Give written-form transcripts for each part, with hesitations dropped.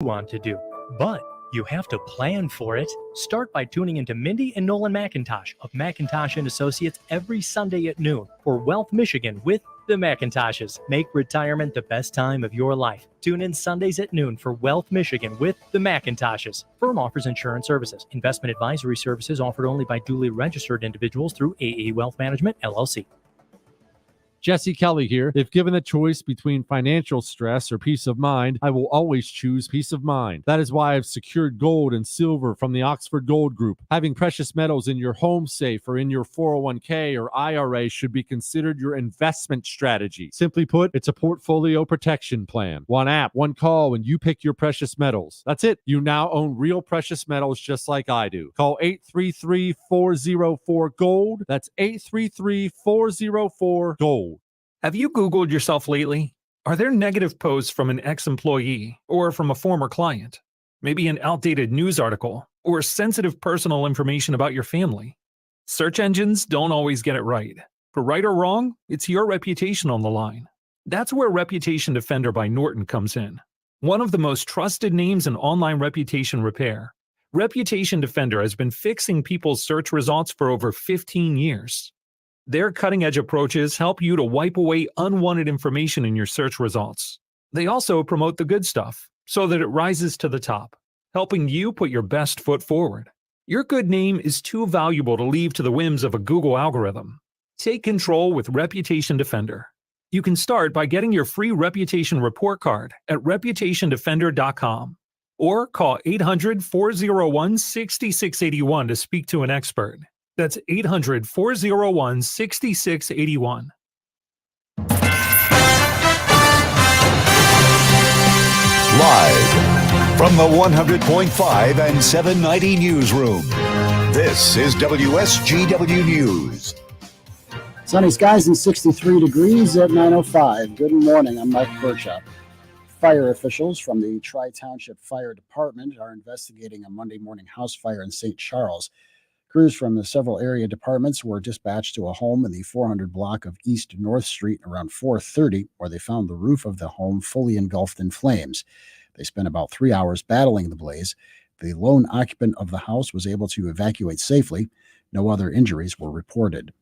want to do, but you have to plan for it. Start by tuning into Mindy and Nolan McIntosh of McIntosh and Associates every Sunday at noon for Wealth Michigan with the McIntoshes. Make retirement the best time of your life. Tune in Sundays at noon for Wealth Michigan with the McIntoshes. Firm offers insurance services. Investment advisory services offered only by duly registered individuals through AE Wealth Management, LLC. Jesse Kelly here. If given the choice between financial stress or peace of mind, I will always choose peace of mind. That is why I've secured gold and silver from the Oxford Gold Group. Having precious metals in your home safe or in your 401k or IRA should be considered your investment strategy. Simply put, it's a portfolio protection plan. One app, one call, and you pick your precious metals. That's it. You now own real precious metals just like I do. Call 833-404-GOLD. That's 833-404-GOLD. Have you Googled yourself lately? Are there negative posts from an ex-employee or from a former client? Maybe an outdated news article or sensitive personal information about your family? Search engines don't always get it right. For right or wrong, it's your reputation on the line. That's where Reputation Defender by Norton comes in. One of the most trusted names in online reputation repair, Reputation Defender has been fixing people's search results for over 15 years. Their cutting-edge approaches help you to wipe away unwanted information in your search results. They also promote the good stuff so that it rises to the top, helping you put your best foot forward. Your good name is too valuable to leave to the whims of a Google algorithm. Take control with Reputation Defender. You can start by getting your free reputation report card at reputationdefender.com or call 800-401-6681 to speak to an expert. That's 800-401-6681. Live from the 100.5 and 790 newsroom, this is WSGW News. Sunny skies and 63 degrees at 9:05. Good morning. I'm Mike Birchop. Fire officials from the Tri-Township Fire Department are investigating a Monday morning house fire in St. Charles. Crews from the several area departments were dispatched to a home in the 400 block of East North Street around 4:30, where they found the roof of the home fully engulfed in flames. They spent about 3 hours battling the blaze. The lone occupant of the house was able to evacuate safely. No other injuries were reported.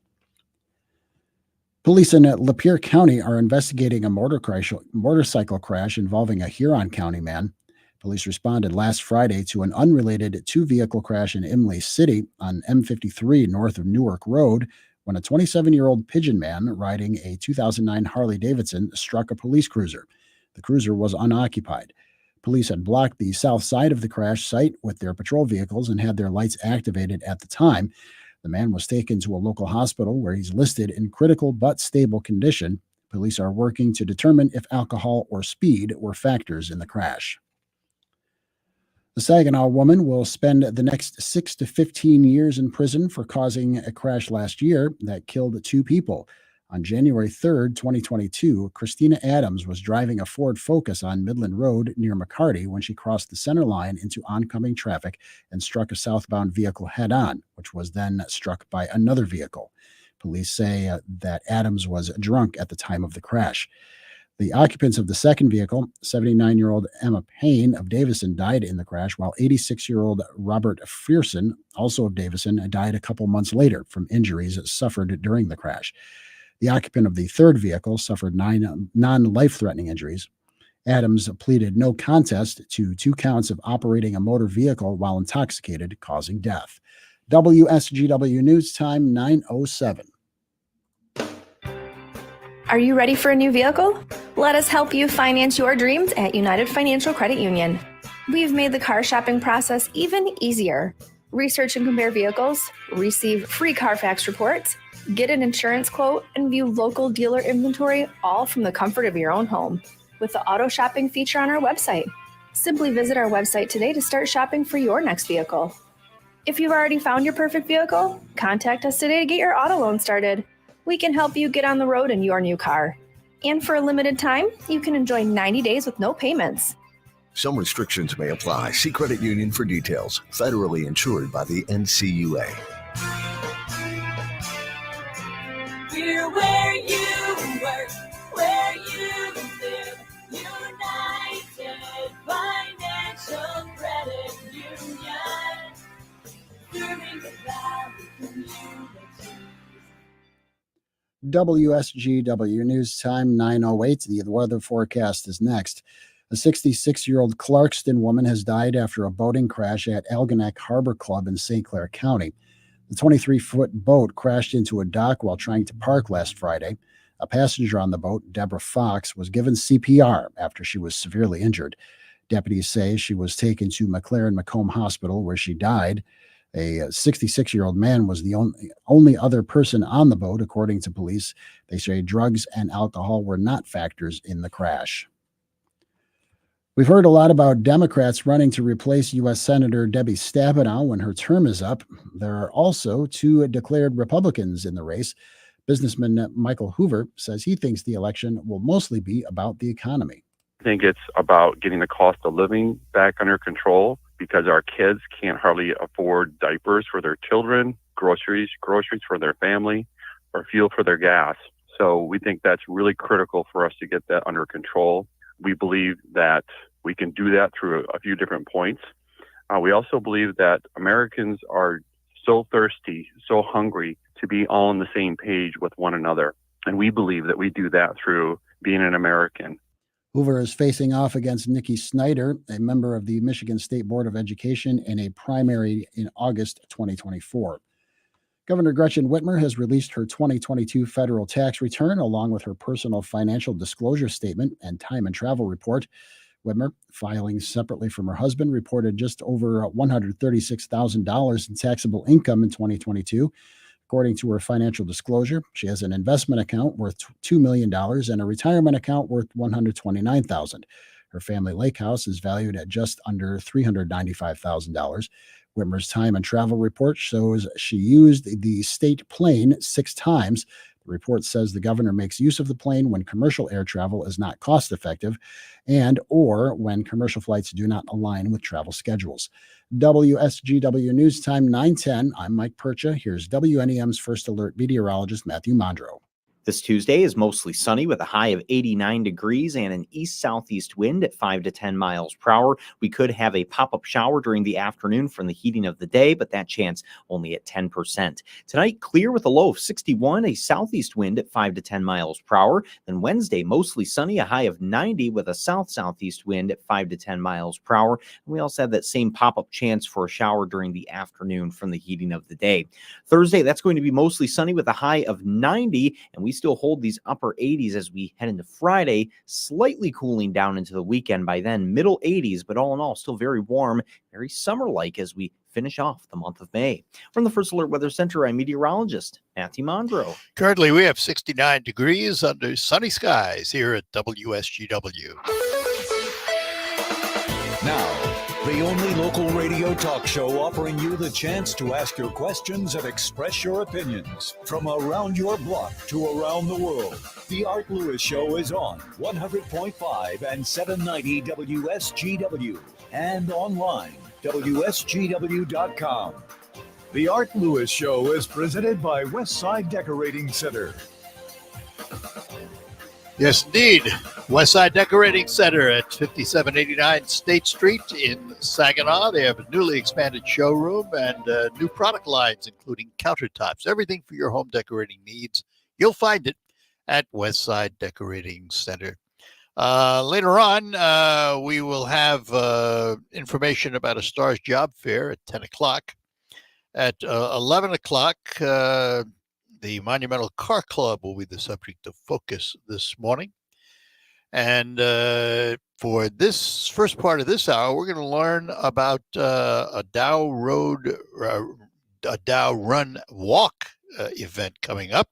Police in Lapeer County are investigating a motorcycle crash involving a Huron County man. Police responded last Friday to an unrelated two-vehicle crash in Imlay City on M53 north of Newark Road when a 27-year-old Pigeon man riding a 2009 Harley-Davidson struck a police cruiser. The cruiser was unoccupied. Police had blocked the south side of the crash site with their patrol vehicles and had their lights activated at the time. The man was taken to a local hospital where he's listed in critical but stable condition. Police are working to determine if alcohol or speed were factors in the crash. The Saginaw woman will spend the next 6 to 15 years in prison for causing a crash last year that killed 2 people. On January 3rd, 2022, Christina Adams was driving a Ford Focus on Midland Road near McCarty when she crossed the center line into oncoming traffic and struck a southbound vehicle head-on, which was then struck by another vehicle. Police say that Adams was drunk at the time of the crash. The occupants of the second vehicle, 79-year-old Emma Payne of Davison, died in the crash, while 86-year-old Robert Fearson, also of Davison, died a couple months later from injuries suffered during the crash. The occupant of the third vehicle suffered 9 non-life-threatening injuries. Adams pleaded no contest to 2 counts of operating a motor vehicle while intoxicated, causing death. WSGW News Time, 9:07. Are you ready for a new vehicle? Let us help you finance your dreams at United Financial Credit Union. We've made the car shopping process even easier. Research and compare vehicles, receive free Carfax reports, get an insurance quote, and view local dealer inventory, all from the comfort of your own home with the auto shopping feature on our website. Simply visit our website today to start shopping for your next vehicle. If you've already found your perfect vehicle, contact us today to get your auto loan started. We can help you get on the road in your new car. And for a limited time, you can enjoy 90 days with no payments. Some restrictions may apply. See credit union for details. Federally insured by the NCUA. We're where you work, where you live. United Financial. WSGW News Time 9:08. The weather forecast is next. A 66-year-old Clarkston woman has died after a boating crash at Algonac Harbor Club in St. Clair County. The 23-foot boat crashed into a dock while trying to park last Friday. A passenger on the boat, Deborah Fox, was given CPR after she was severely injured. Deputies say she was taken to McLaren-Macomb Hospital, where she died. A 66-year-old man was the only other person on the boat, according to police. They say drugs and alcohol were not factors in the crash. We've heard a lot about Democrats running to replace U.S. Senator Debbie Stabenow when her term is up. There are also two declared Republicans in the race. Businessman Michael Hoover says he thinks the election will mostly be about the economy. I think it's about getting the cost of living back under control because our kids can't hardly afford diapers for their children, groceries for their family, or fuel for their gas. So we think that's really critical for us to get that under control. We believe that we can do that through a few different points. We also believe that Americans are so thirsty, so hungry to be all on the same page with one another. And we believe that we do that through being an American. Hoover is facing off against Nikki Snyder, a member of the Michigan State Board of Education, in a primary in August 2024. Governor Gretchen Whitmer has released her 2022 federal tax return along with her personal financial disclosure statement and time and travel report. Whitmer, filing separately from her husband, reported just over $136,000 in taxable income in 2022. According to her financial disclosure, she has an investment account worth $2 million and a retirement account worth $129,000. Her family lake house is valued at just under $395,000. Whitmer's time and travel report shows she used the state plane 6 times. The report says the governor makes use of the plane when commercial air travel is not cost effective and or when commercial flights do not align with travel schedules. WSGW News Time 9:10. I'm Mike Percha. Here's WNEM's First Alert meteorologist Matthew Mondro. This Tuesday is mostly sunny with a high of 89 degrees and an east-southeast wind at 5 to 10 miles per hour. We could have a pop-up shower during the afternoon from the heating of the day, but that chance only at 10%. Tonight, clear with a low of 61, a southeast wind at 5 to 10 miles per hour. Then Wednesday, mostly sunny, a high of 90 with a south-southeast wind at 5 to 10 miles per hour. And we also have that same pop-up chance for a shower during the afternoon from the heating of the day. Thursday, that's going to be mostly sunny with a high of 90, and we still hold these upper 80s as we head into Friday, slightly cooling down into the weekend by then, middle 80s, but all in all, still very warm, very summer-like as we finish off the month of May. From the First Alert Weather Center, I'm meteorologist Matthew Mondro. Currently, we have 69 degrees under sunny skies here at WSGW. Now, the only local radio talk show offering you the chance to ask your questions and express your opinions from around your block to around the world. The Art Lewis Show is on 100.5 and 790 WSGW and online, WSGW.com. The Art Lewis Show is presented by Westside Decorating Center. Yes, indeed. Westside Decorating Center at 5789 State Street in Saginaw. They have a newly expanded showroom and new product lines, including countertops. Everything for your home decorating needs. You'll find it at Westside Decorating Center. Later on, we will have information about a Stars Job Fair at 10 o'clock. At 11 o'clock, the Monumental Car Club will be the subject of focus this morning. And for this first part of this hour, we're going to learn about a Dow Run Walk event coming up.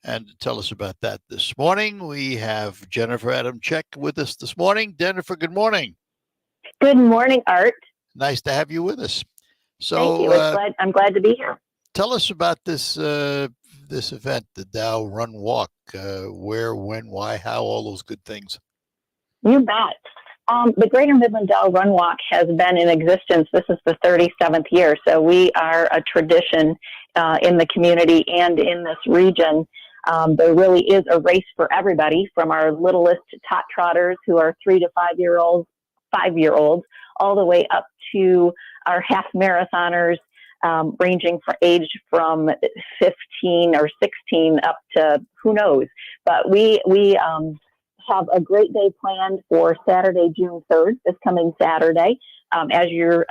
And to tell us about that this morning, we have Jennifer Adamcik with us this morning. Jennifer, good morning. Good morning, Art. Nice to have you with us. So, thank you. I'm glad to be here. Tell us about this this event, the Dow Run Walk. Where, when, why, how, all those good things. You bet. The Greater Midland Dow Run Walk has been in existence. This is the 37th year, so we are a tradition in the community and in this region. There really is a race for everybody, from our littlest tot trotters who are 3 to 5-year-olds, all the way up to our half marathoners ranging for age from 15 or 16 up to who knows. But we have a great day planned for Saturday, June 3rd, this coming Saturday. As you're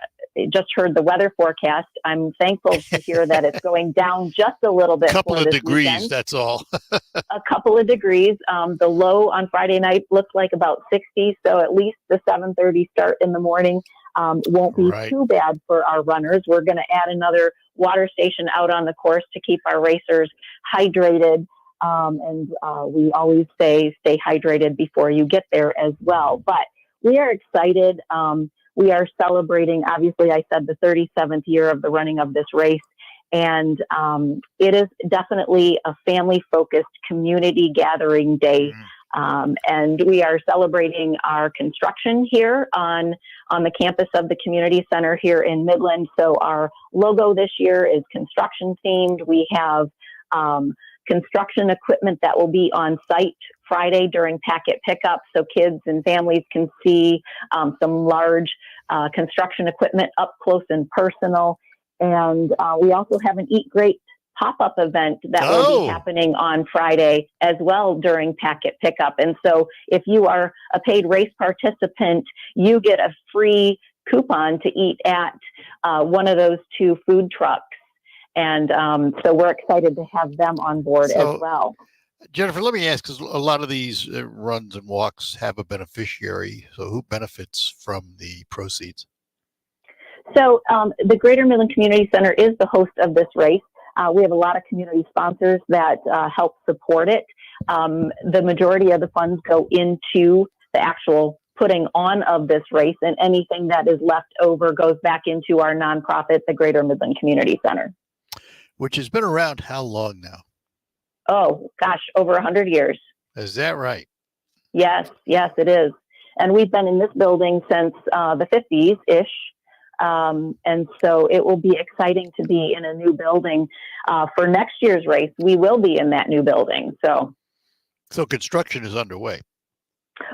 just heard the weather forecast, I'm thankful to hear that it's going down just a little bit. A couple for of this degrees, weekend. that's all. A couple of degrees. The low on Friday night looked like about 60, so at least the 7:30 start in the morning won't be too bad for our runners. We're going to add another water station out on the course to keep our racers hydrated. And we always say stay hydrated before you get there as well. But we are excited. We are celebrating, obviously, I said the 37th year of the running of this race. And it is definitely a family-focused community gathering day. And we are celebrating our construction here on the campus of the community center here in Midland. So our logo this year is construction themed. We have construction equipment that will be on site Friday during packet pickup, so kids and families can see some large construction equipment up close and personal. And we also have an Eat Great pop-up event that will be happening on Friday as well during packet pickup. And so if you are a paid race participant, you get a free coupon to eat at one of those two food trucks. And so we're excited to have them on board as well. Jennifer, let me ask, because a lot of these runs and walks have a beneficiary. So who benefits from the proceeds? So the Greater Midland Community Center is the host of this race. We have a lot of community sponsors that help support it. The majority of the funds go into the actual putting on of this race, and anything that is left over goes back into our nonprofit, the Greater Midland Community Center. Which has been around how long now? Oh, gosh, over 100 years. Is that right? Yes, it is. And we've been in this building since the 50s-ish. And so it will be exciting to be in a new building for next year's race. We will be in that new building. So construction is underway.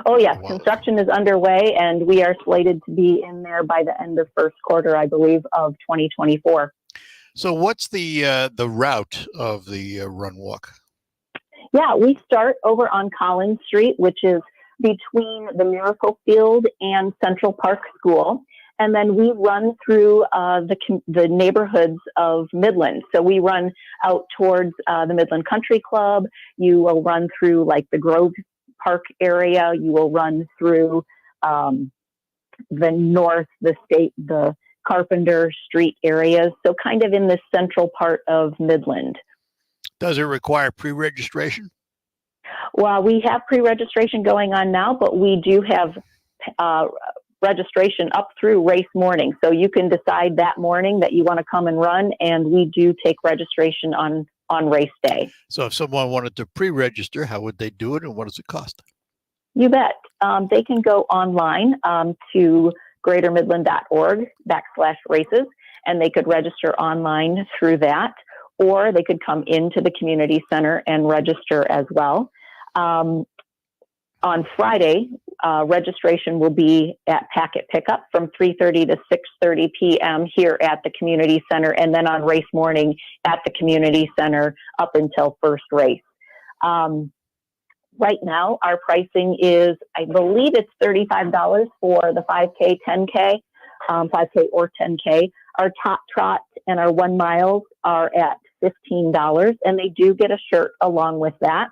Oh, yes. Wow. Construction is underway, and we are slated to be in there by the end of first quarter, I believe, of 2024. So what's the route of the run walk? Yeah, we start over on Collins Street, which is between the Miracle Field and Central Park School. And then we run through the neighborhoods of Midland. So we run out towards the Midland Country Club. You will run through like the Grove Park area. You will run through the north, the state, the Carpenter Street areas. So kind of in the central part of Midland. Does it require pre-registration? Well, we have pre-registration going on now, but we do have registration up through race morning. So you can decide that morning that you want to come and run, and we do take registration on race day. So if someone wanted to pre-register, how would they do it, and what does it cost? You bet. They can go online to greatermidland.org/races, and they could register online through that, or they could come into the community center and register as well. On Friday, registration will be at packet pickup from 3:30 to 6:30 p.m. here at the community center, and then on race morning at the community center up until first race. Right now, our pricing is, I believe it's $35 for the 5K, 10K, 5K or 10K. Our top trot and our 1 mile are at $15, and they do get a shirt along with that.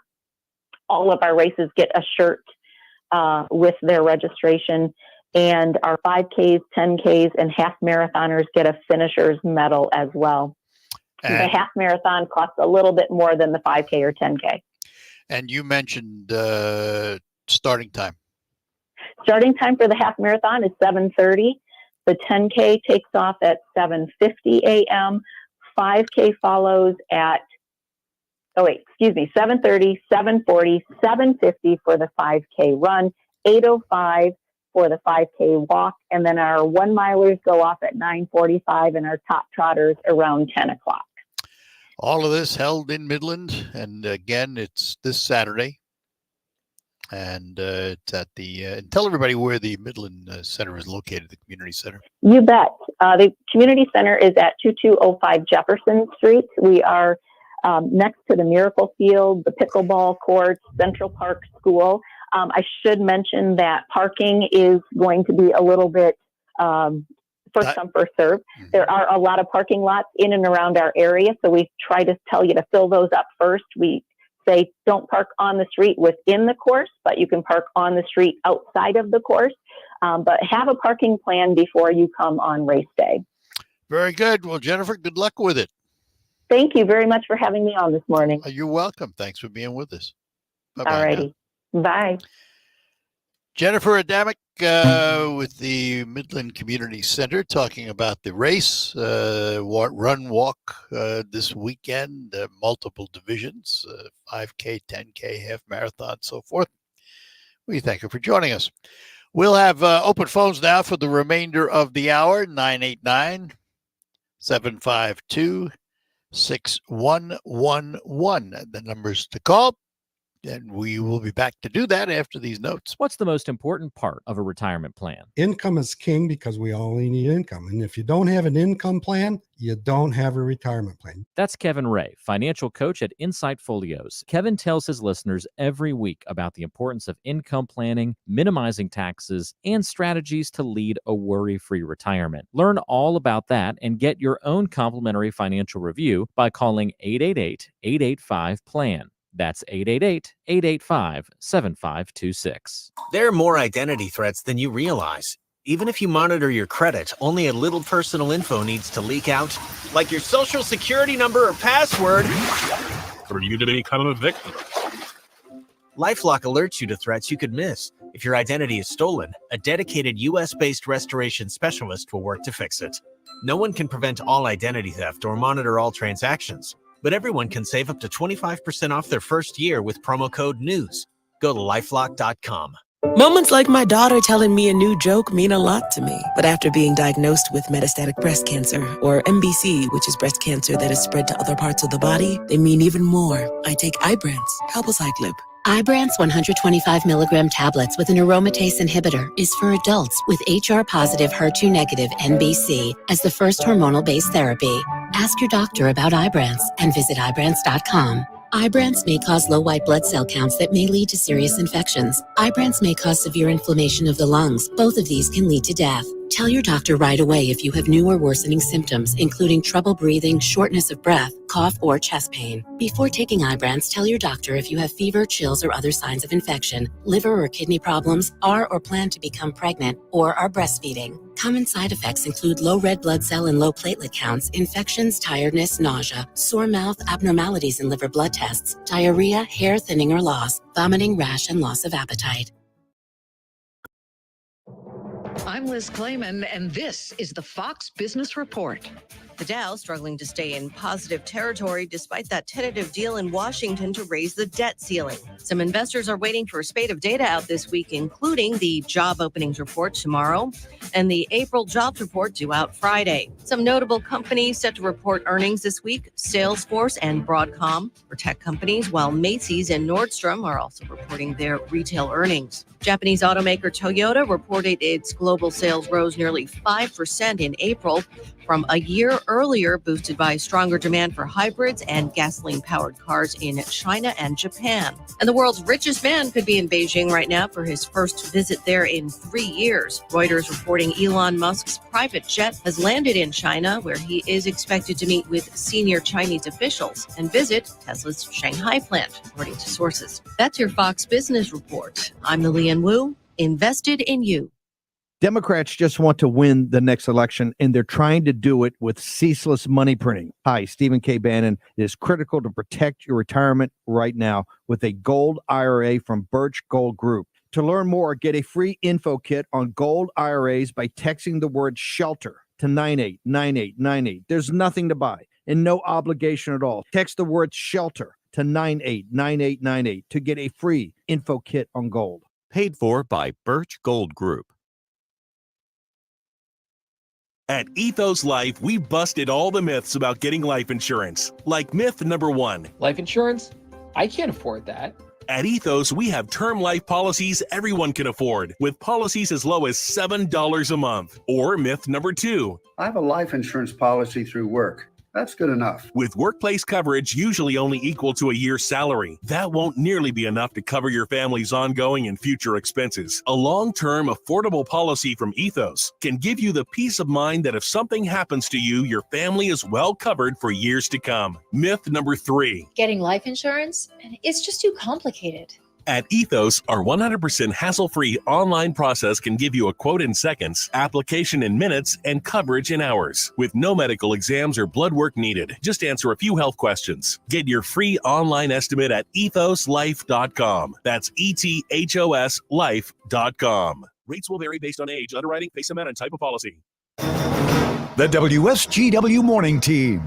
All of our races get a shirt with their registration, and our 5Ks, 10Ks, and half marathoners get a finisher's medal as well. The half marathon costs a little bit more than the 5K or 10K. And you mentioned starting time. Starting time for the half marathon is 7:30. The 10K takes off at 7:50 a.m. 5K follows at 7:30, 7:40, 7:50 for the 5K run, 8:05 for the 5K walk, and then our 1 milers go off at 9:45, and our top trotters around 10 o'clock. All of this held in Midland, and again, it's this Saturday. And it's at the, tell everybody where the Midland Center is located, the community center. You bet. The community center is at 2205 Jefferson Street. We are next to the Miracle Field, the pickleball courts, Central Park School. I should mention that parking is going to be a little bit first come, first serve. There are a lot of parking lots in and around our area, so we try to tell you to fill those up first. We say don't park on the street within the course, but you can park on the street outside of the course. But have a parking plan before you come on race day. Very good. Well, Jennifer, good luck with it. Thank you very much for having me on this morning. You're welcome. Thanks for being with us. All righty. Bye. Jennifer Adamcik with the Midland Community Center talking about the race, run, walk this weekend, multiple divisions, 5K, 10K, half marathon, so forth. We thank you for joining us. We'll have open phones now for the remainder of the hour, 989-752-6111. The numbers to call. And we will be back to do that after these notes. What's the most important part of a retirement plan? Income is king because we only need income. And if you don't have an income plan, you don't have a retirement plan. That's Kevin Ray, financial coach at Insight Folios. Kevin tells his listeners every week about the importance of income planning, minimizing taxes, and strategies to lead a worry-free retirement. Learn all about that and get your own complimentary financial review by calling 888-885-PLAN. That's 888-885-7526. There are more identity threats than you realize. Even if you monitor your credit, only a little personal info needs to leak out, like your social security number or password, for you to become a victim. LifeLock alerts you to threats you could miss. If your identity is stolen, a dedicated U.S.-based restoration specialist will work to fix it. No one can prevent all identity theft or monitor all transactions, but everyone can save up to 25% off their first year with promo code NEWS. Go to lifelock.com. Moments like my daughter telling me a new joke mean a lot to me. But after being diagnosed with metastatic breast cancer, or MBC, which is breast cancer that is spread to other parts of the body, they mean even more. I take Ibrance, palbociclib. Ibrance 125 milligram tablets with an aromatase inhibitor is for adults with HR-positive HER2-negative NBC as the first hormonal-based therapy. Ask your doctor about Ibrance and visit Ibrance.com. Ibrance may cause low white blood cell counts that may lead to serious infections. Ibrance may cause severe inflammation of the lungs. Both of these can lead to death. Tell your doctor right away if you have new or worsening symptoms, including trouble breathing, shortness of breath, cough, or chest pain. Before taking Ibrance, tell your doctor if you have fever, chills, or other signs of infection, liver or kidney problems, are or plan to become pregnant, or are breastfeeding. Common side effects include low red blood cell and low platelet counts, infections, tiredness, nausea, sore mouth, abnormalities in liver blood tests, diarrhea, hair thinning or loss, vomiting, rash, and loss of appetite. I'm Liz Clayman, and this is the Fox Business Report. The Dow struggling to stay in positive territory despite that tentative deal in Washington to raise the debt ceiling. Some investors are waiting for a spate of data out this week, including the job openings report tomorrow and the April jobs report due out Friday. Some notable companies set to report earnings this week: Salesforce and Broadcom for tech companies, while Macy's and Nordstrom are also reporting their retail earnings. Japanese automaker Toyota reported its global sales rose nearly 5% in April from a year earlier, boosted by stronger demand for hybrids and gasoline-powered cars in China and Japan. And the world's richest man could be in Beijing right now for his first visit there in 3 years. Reuters reporting Elon Musk's private jet has landed in China, where he is expected to meet with senior Chinese officials and visit Tesla's Shanghai plant, according to sources. That's your Fox Business Report. I'm Lillian Wu, invested in you. Democrats just want to win the next election, and they're trying to do it with ceaseless money printing. Hi, Stephen K. Bannon. It is critical to protect your retirement right now with a gold IRA from Birch Gold Group. To learn more, get a free info kit on gold IRAs by texting the word SHELTER to 989898. There's nothing to buy and no obligation at all. Text the word SHELTER to 989898 to get a free info kit on gold. Paid for by Birch Gold Group. At Ethos Life, we busted all the myths about getting life insurance. Like myth number 1. Life insurance? I can't afford that. At Ethos, we have term life policies everyone can afford, with policies as low as $7 a month. Or myth number 2. I have a life insurance policy through work. That's good enough. With workplace coverage usually only equal to a year's salary, that won't nearly be enough to cover your family's ongoing and future expenses. A long-term, affordable policy from Ethos can give you the peace of mind that if something happens to you, your family is well covered for years to come. Myth number 3. Getting life insurance, it's just too complicated. At Ethos, our 100% hassle-free online process can give you a quote in seconds, application in minutes, and coverage in hours. With no medical exams or blood work needed, just answer a few health questions. Get your free online estimate at ethoslife.com. That's ETHOS life.com. Rates will vary based on age, underwriting, face amount, and type of policy. The WSGW Morning Team.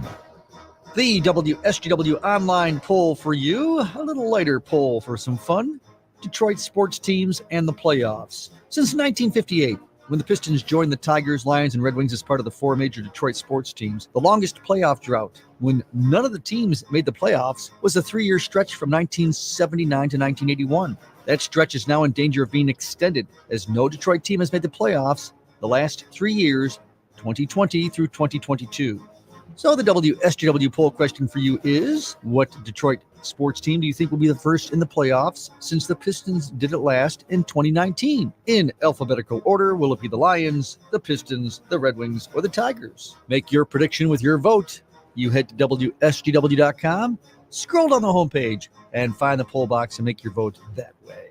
The WSGW online poll for you. A little lighter poll for some fun. Detroit sports teams and the playoffs. Since 1958, when the Pistons joined the Tigers, Lions, and Red Wings as part of the 4 major Detroit sports teams, the longest playoff drought, when none of the teams made the playoffs, was a 3-year stretch from 1979 to 1981. That stretch is now in danger of being extended, as no Detroit team has made the playoffs the last 3 years, 2020 through 2022. So the WSGW poll question for you is, what Detroit sports team do you think will be the first in the playoffs since the Pistons did it last in 2019? In alphabetical order, will it be the Lions, the Pistons, the Red Wings, or the Tigers? Make your prediction with your vote. You head to WSGW.com, scroll down the homepage, and find the poll box and make your vote that way.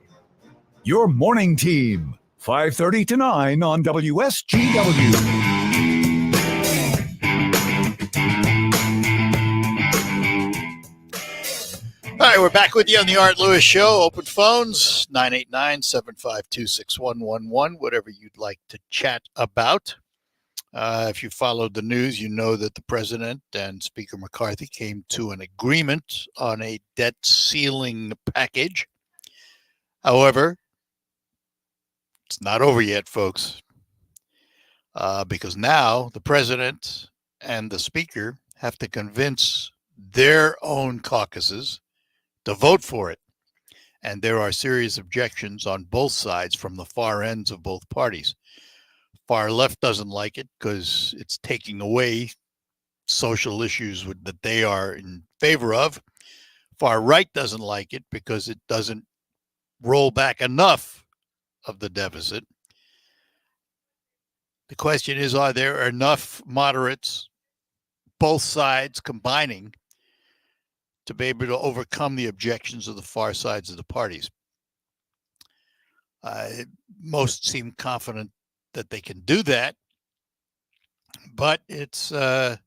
Your Morning Team, 5:30 to 9 on WSGW. All right, we're back with you on the Art Lewis Show. Open phones, 989-752-6111, whatever you'd like to chat about. If you followed the news, you know that the president and Speaker McCarthy came to an agreement on a debt ceiling package. However, it's not over yet, folks, because now the president and the speaker have to convince their own caucuses to vote for it. And there are serious objections on both sides from the far ends of both parties. Far left doesn't like it because it's taking away social issues that they are in favor of. Far right doesn't like it because it doesn't roll back enough of the deficit. The question is, are there enough moderates, both sides combining, to be able to overcome the objections of the far sides of the parties? Most seem confident that they can do that, but it's going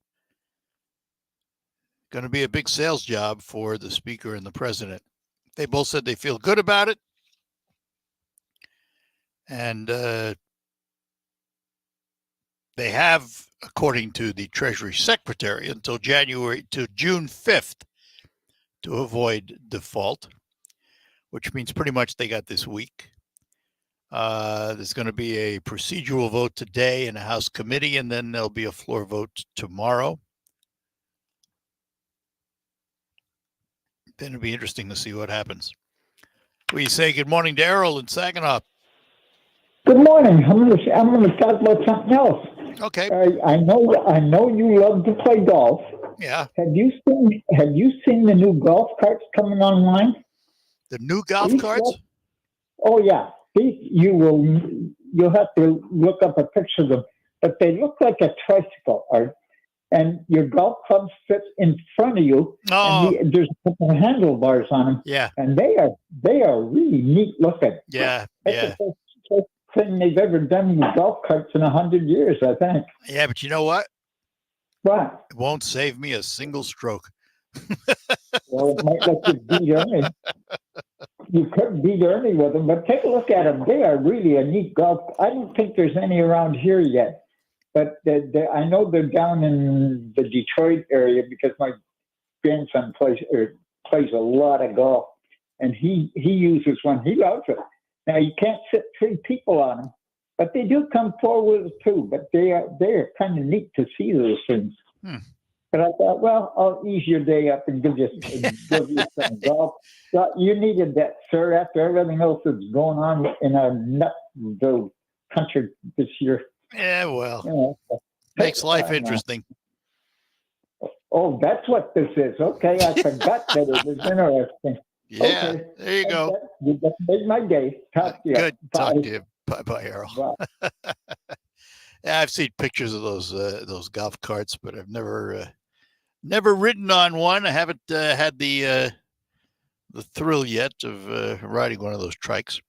to be a big sales job for the speaker and the president. They both said they feel good about it, and they have, according to the Treasury Secretary, until June 5th to avoid default, which means pretty much they got this week. There's going to be a procedural vote today in a House committee, and then there'll be a floor vote tomorrow. Then it'll be interesting to see what happens. We say good morning to Errol in Saginaw. Good morning. I'm going to talk about something else. Okay. I know you love to play golf. Yeah. Have you seen the new golf carts coming online? The new golf carts? Oh yeah. You'll have to look up a picture of them, but they look like a tricycle, Art. And your golf clubs fit in front of you. Oh. And there's a couple of handlebars on them. Yeah. And they are really neat looking. Yeah. That's the first thing they've ever done with golf carts in 100 years, I think. Yeah, but you know what? What? It won't save me a single stroke. Well, it might let you beat Ernie. You couldn't beat Ernie with them, but take a look at them. They are really a neat golf. I don't think there's any around here yet, but I know they're down in the Detroit area because my grandson plays a lot of golf, and he uses one. He loves it. Now you can't sit 3 people on them, but they do come 4 wheels too. But they are kind of neat to see those things. But I thought, well, I'll ease your day up and give you some golf. So you needed that, sir, after everything else that's going on in our nut country this year. Yeah, well, You know, makes life interesting. Oh, that's what this is. Okay, I forgot that it was interesting. Yeah, Okay. there you go. You just made my day. Talk to you. Good. Talk Bye. to you. Bye, Errol. Yeah, I've seen pictures of those golf carts, but I've never ridden on one. I haven't had the thrill yet of riding one of those trikes.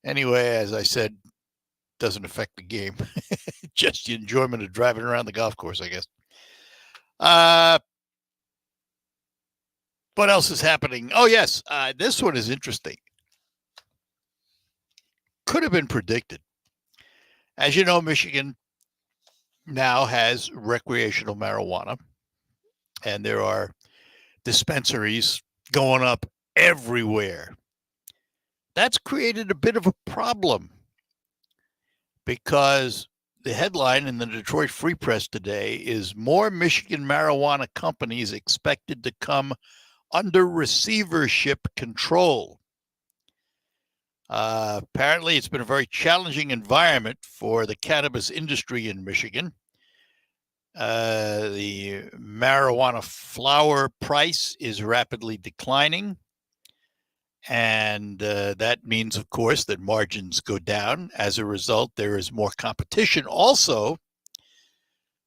Anyway, as I said, doesn't affect the game. Just the enjoyment of driving around the golf course, I guess. What else is happening? Oh, yes. This one is interesting. Could have been predicted. As you know, Michigan now has recreational marijuana, and there are dispensaries going up everywhere. That's created a bit of a problem because the headline in the Detroit Free Press today is more Michigan marijuana companies expected to come under receivership control. Apparently, it's been a very challenging environment for the cannabis industry in Michigan. The marijuana flower price is rapidly declining. And that means, of course, that margins go down. As a result, there is more competition also.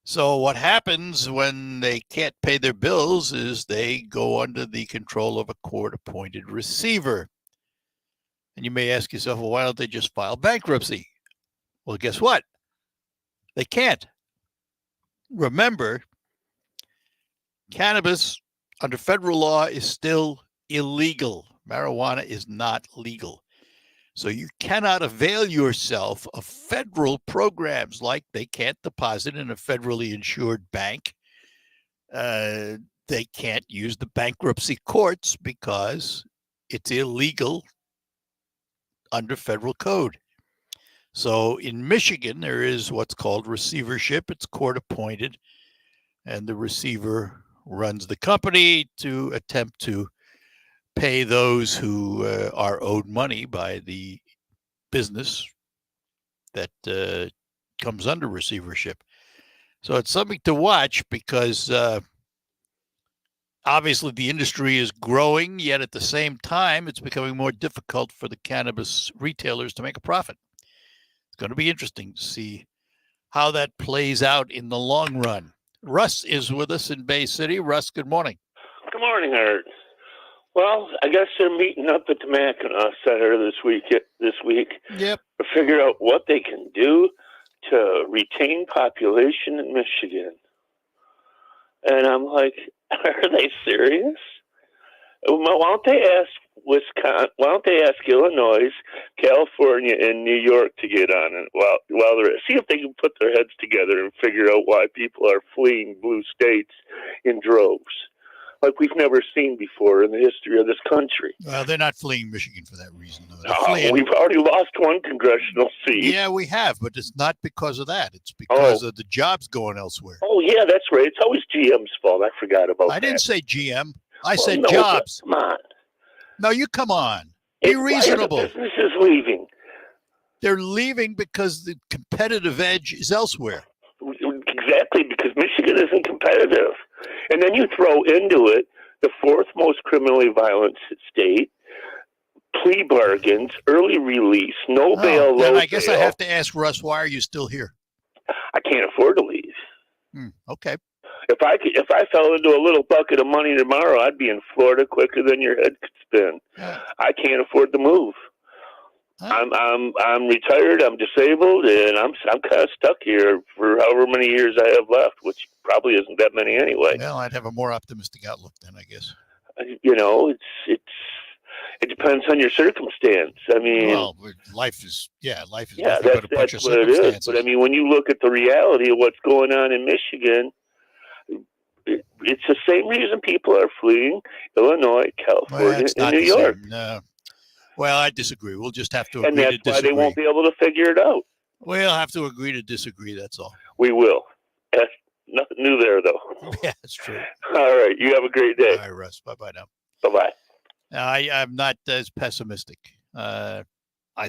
So what happens when they can't pay their bills is they go under the control of a court-appointed receiver. And you may ask yourself, well, why don't they just file bankruptcy? Well, guess what? They can't. Remember, cannabis under federal law is still illegal. Marijuana is not legal. So you cannot avail yourself of federal programs, like they can't deposit in a federally insured bank. They can't use the bankruptcy courts because it's illegal under federal code. So in Michigan, there is what's called receivership. It's court appointed, and the receiver runs the company to attempt to pay those who are owed money by the business that comes under receivership. So it's something to watch because obviously the industry is growing, yet at the same time, it's becoming more difficult for the cannabis retailers to make a profit. It's going to be interesting to see how that plays out in the long run. Russ is with us in Bay City. Russ, good morning. Good morning, Art. Well, I guess they're meeting up at the Mackinac Center this week. Yep. To figure out what they can do to retain population in Michigan. And I'm like, are they serious? Why don't they ask Wisconsin? Why don't they ask Illinois, California, and New York to get on it while they're see if they can put their heads together and figure out why people are fleeing blue states in droves, like we've never seen before in the history of this country. Well, they're not fleeing Michigan for that reason, though. We've already lost one congressional seat. Yeah, we have, but it's not because of that. It's because of the jobs going elsewhere. Oh, yeah, that's right. It's always GM's fault. I forgot about that. I didn't say GM. I said no, jobs. Come on. No, you come on. Be reasonable. Business is leaving. They're leaving because the competitive edge is elsewhere. Exactly, because Michigan isn't competitive. And then you throw into it the fourth most criminally violent state, plea bargains, early release, no bail, then low I guess bail. I have to ask Russ, why are you still here? I can't afford to leave. Okay. If I fell into a little bucket of money tomorrow, I'd be in Florida quicker than your head could spin. I can't afford to move. I'm retired. I'm disabled, and I'm kind of stuck here for however many years I have left, which probably isn't that many anyway. Well, I'd have a more optimistic outlook then, I guess. You know, it depends on your circumstance. I mean, well, life is nothing that's but a bunch of what it is. circumstances. But I mean, when you look at the reality of what's going on in Michigan, it's the same reason people are fleeing Illinois, California, and New York. No. Well, I disagree. We'll just have to And agree that's to disagree. why they won't be able to figure it out. We'll have to agree to disagree, that's all. We will. Nothing new there, though. Yeah, that's true. All right. You have a great day. All right, Russ. Bye-bye now. Bye-bye. I'm not as pessimistic. I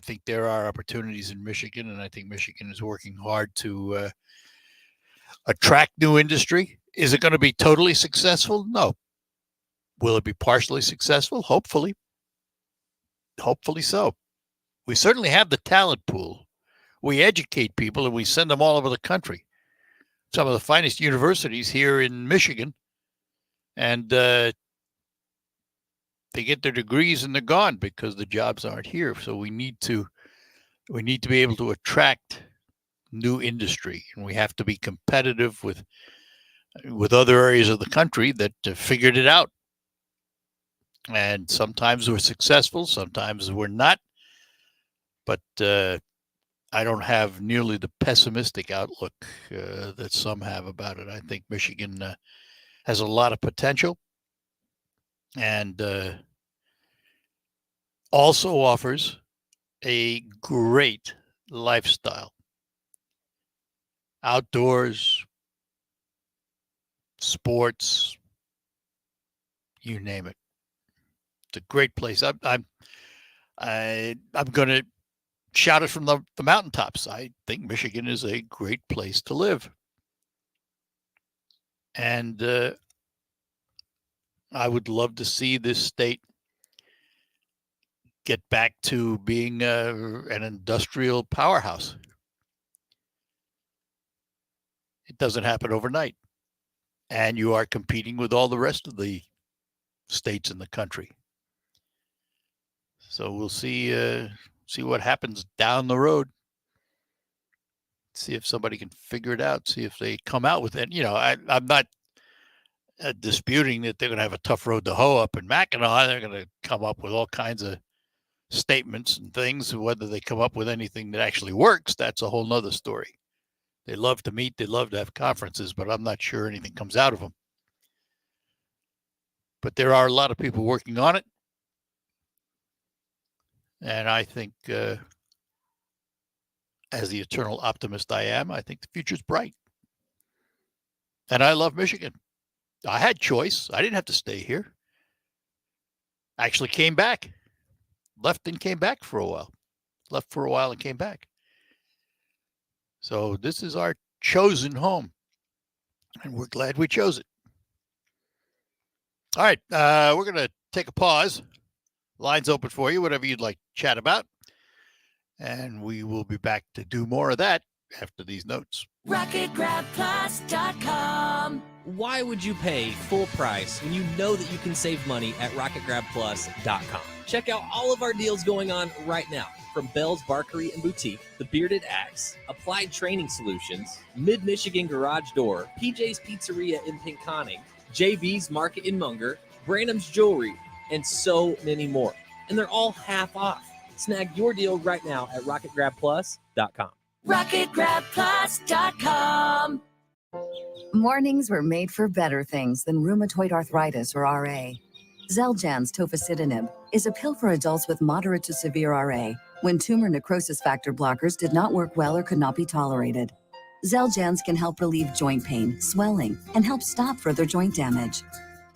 think there are opportunities in Michigan, and I think Michigan is working hard to attract new industry. Is it going to be totally successful? No. Will it be partially successful? Hopefully. Hopefully so. We certainly have the talent pool. We educate people, and we send them all over the country. Some of the finest universities here in Michigan, and they get their degrees and they're gone because the jobs aren't here. So we need to be able to attract new industry, and we have to be competitive with other areas of the country that figured it out. And sometimes we're successful, sometimes we're not. But I don't have nearly the pessimistic outlook that some have about it. I think Michigan has a lot of potential, and also offers a great lifestyle. Outdoors, sports, you name it. It's a great place. I'm going to shout it from the mountaintops. I think Michigan is a great place to live. And I would love to see this state get back to being an industrial powerhouse. It doesn't happen overnight. And you are competing with all the rest of the states in the country. So we'll see what happens down the road. See if somebody can figure it out. See if they come out with it. You know, I'm not disputing that they're going to have a tough road to hoe up in Mackinac. They're going to come up with all kinds of statements and things. Whether they come up with anything that actually works, that's a whole nother story. They love to meet. They love to have conferences, but I'm not sure anything comes out of them. But there are a lot of people working on it. And I think, as the eternal optimist I am, I think the future's bright. And I love Michigan. I had choice. I didn't have to stay here. I actually came back. Left and came back for a while. Left for a while and came back. So this is our chosen home. And we're glad we chose it. All right. We're going to take a pause. Line's open for you, whatever you'd like to chat about. And we will be back to do more of that after these notes. RocketGrabPlus.com. Why would you pay full price when you know that you can save money at RocketGrabPlus.com? Check out all of our deals going on right now. From Bell's Barkery and Boutique, The Bearded Axe, Applied Training Solutions, Mid-Michigan Garage Door, PJ's Pizzeria in Pinconning, JB's Market in Munger, Branham's Jewelry, and so many more. And they're all half off. Snag your deal right now at RocketGrabPlus.com. RocketGrabPlus.com. Mornings were made for better things than rheumatoid arthritis or RA. Xeljanz tofacitinib is a pill for adults with moderate to severe RA when tumor necrosis factor blockers did not work well or could not be tolerated. Xeljanz can help relieve joint pain, swelling, and help stop further joint damage.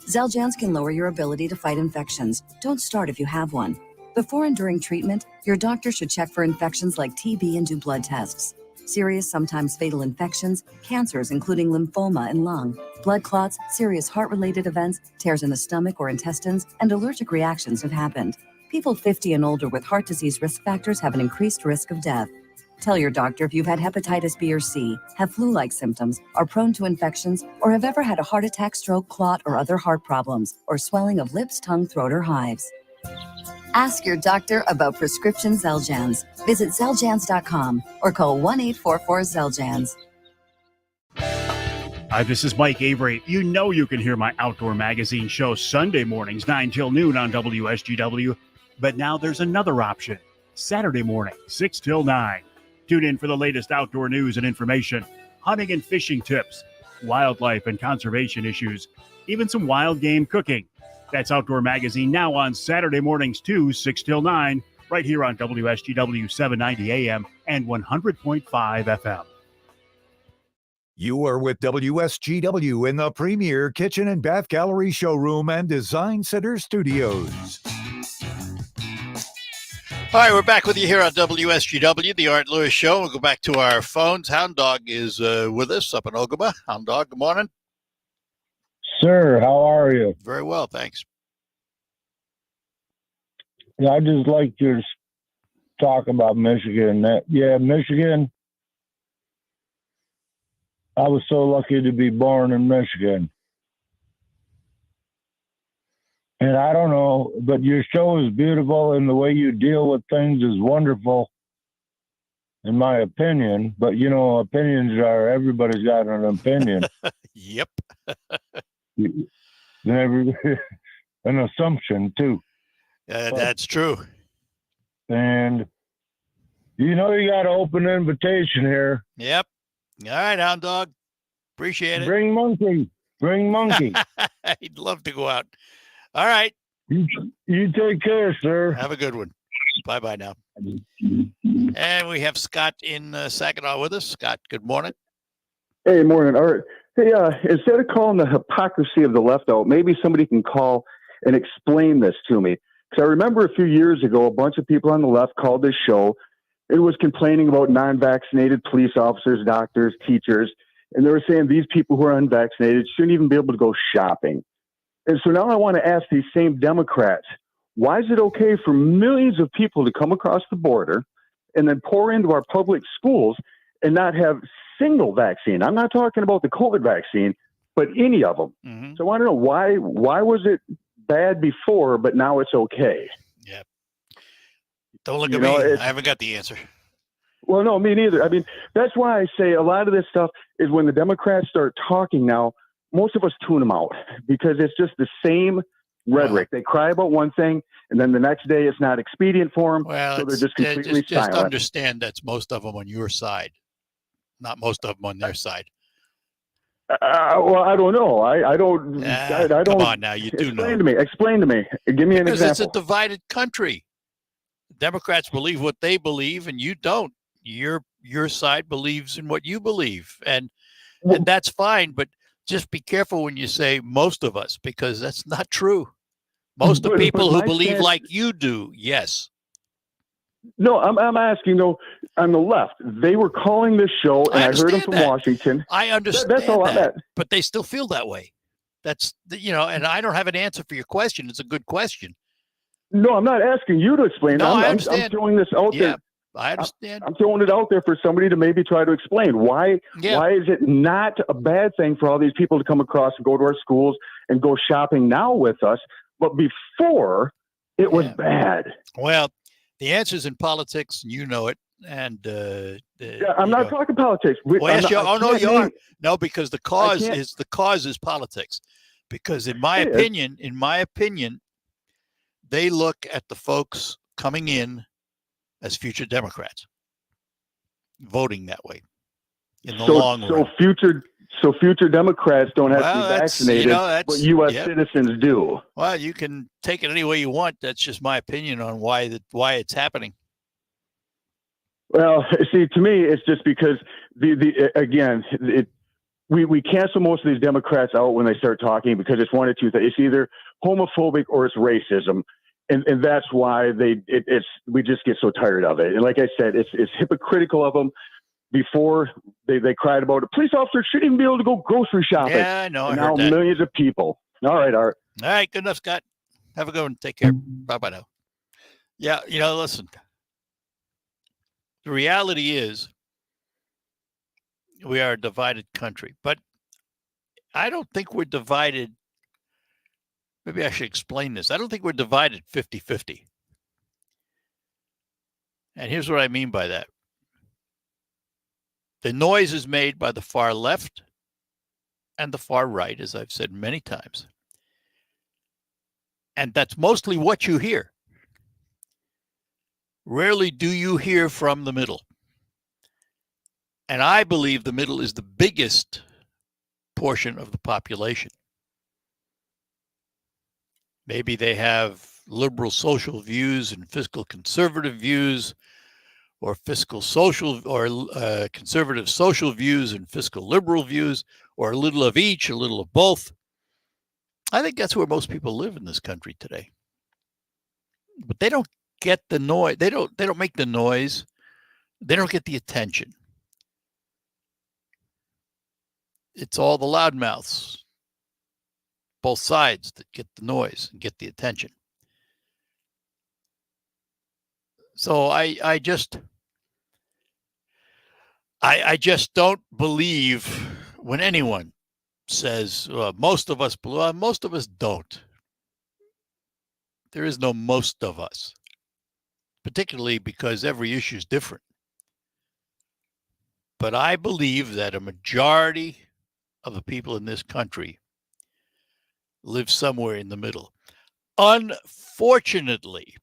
Xeljanz can lower your ability to fight infections. Don't start if you have one. Before and during treatment, your doctor should check for infections like TB and do blood tests. Serious, sometimes fatal infections, cancers including lymphoma and lung, blood clots, serious heart-related events, tears in the stomach or intestines, and allergic reactions have happened. People 50 and older with heart disease risk factors have an increased risk of death. Tell your doctor if you've had hepatitis B or C, have flu-like symptoms, are prone to infections, or have ever had a heart attack, stroke, clot, or other heart problems, or swelling of lips, tongue, throat, or hives. Ask your doctor about prescription Xeljanz. Visit Xeljanz.com or call 1-844-XELJANZ. Hi, this is Mike Avery. You know you can hear my outdoor magazine show Sunday mornings, 9 till noon on WSGW. But now there's another option. Saturday morning, 6 till 9. Tune in for the latest outdoor news and information, hunting and fishing tips, wildlife and conservation issues, even some wild game cooking. That's Outdoor Magazine now on Saturday mornings too, 6 till 9, right here on WSGW 790 AM and 100.5 FM. You are with WSGW in the premier kitchen and bath gallery showroom and design center studios. All right, we're back with you here on WSGW, the Art Lewis Show. We'll go back to our phones. Hound Dog is with us up in Ogama. Hound Dog, good morning. Sir, how are you? Very well, thanks. Yeah, I just like to talk about Michigan. Michigan. I was so lucky to be born in Michigan. And I don't know, but your show is beautiful and the way you deal with things is wonderful, in my opinion. But, opinions everybody's got an opinion. Yep. An assumption, too. That's true. And, you got an open invitation here. Yep. All right, Hound Dog. Appreciate it. Bring monkey. He'd love to go out. All right. You take care, sir. Have a good one. Bye-bye now. And we have Scott in Saginaw with us. Scott, good morning. Hey, morning, Art. Hey, instead of calling the hypocrisy of the left out, maybe somebody can call and explain this to me. Because I remember a few years ago, a bunch of people on the left called this show. It was complaining about non-vaccinated police officers, doctors, teachers, and they were saying these people who are unvaccinated shouldn't even be able to go shopping. And so now I want to ask these same Democrats, why is it okay for millions of people to come across the border and then pour into our public schools and not have single vaccine? I'm not talking about the COVID vaccine, but any of them. Mm-hmm. So I want to know why was it bad before, but now it's okay? Yeah. Don't look at me. I haven't got the answer. Well, no, me neither. I mean, that's why I say a lot of this stuff is when the Democrats start talking now, most of us tune them out because it's just the same rhetoric. They cry about one thing, and then the next day it's not expedient for them, so they're just completely just silent. understand that's most of them on your side, not most of them on their side. Well, I don't know. I don't. I don't. Come on now, you do know. Explain to me. Give me an example. Because it's a divided country. Democrats believe what they believe, and you don't. Your side believes in what you believe, and that's fine. But just be careful when you say most of us, because that's not true. Most of people who believe like you do, yes. No, I'm asking though. On the left, they were calling this show, and I heard them from Washington. I understand that's all that, but they still feel that way. That's and I don't have an answer for your question. It's a good question. No, I'm not asking you to explain. No, I I'm understand. throwing this out there. I understand. I'm throwing it out there for somebody to maybe try to explain why. Yeah. Why is it not a bad thing for all these people to come across and go to our schools and go shopping now with us, but before it was bad? Well, the answer's in politics, and you know it. And I'm not talking politics. You are. No, because the cause is politics. Because in my opinion, they look at the folks coming in as future Democrats, voting that way in the long run. So future Democrats don't have to be vaccinated, but U.S. citizens do. Well, you can take it any way you want. That's just my opinion on why it's happening. Well, see, to me, it's just because we cancel most of these Democrats out when they start talking because it's one or two things. It's either homophobic or it's racism. And that's why we just get so tired of it. And like I said, it's hypocritical of them. Before they cried about it. Police officers shouldn't even be able to go grocery shopping. Yeah, I know. And now millions of people. All right, Art. All right, good enough, Scott. Have a good one. Take care. Bye now. Yeah, listen. The reality is we are a divided country, but I don't think we're divided. Maybe I should explain this. I don't think we're divided 50-50. And here's what I mean by that. The noise is made by the far left and the far right, as I've said many times. And that's mostly what you hear. Rarely do you hear from the middle. And I believe the middle is the biggest portion of the population. Maybe they have liberal social views and fiscal conservative views, or fiscal social or conservative social views and fiscal liberal views, or a little of each, a little of both. I think that's where most people live in this country today. But they don't get the noise. They don't make the noise. They don't get the attention. It's all the loudmouths, both sides, that get the noise and get the attention. So I just don't believe when anyone says most of us don't. There is no most of us, particularly because every issue is different. But I believe that a majority of the people in this country live somewhere in the middle. Unfortunately,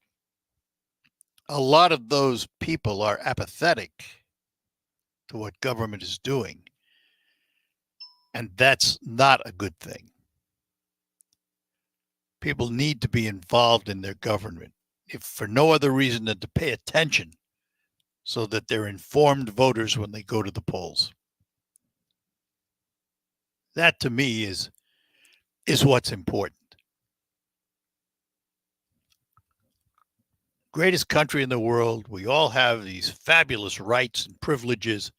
a lot of those people are apathetic to what government is doing. And that's not a good thing. People need to be involved in their government, if for no other reason than to pay attention so that they're informed voters when they go to the polls. That to me is what's important. Greatest country in the world. We all have these fabulous rights and privileges,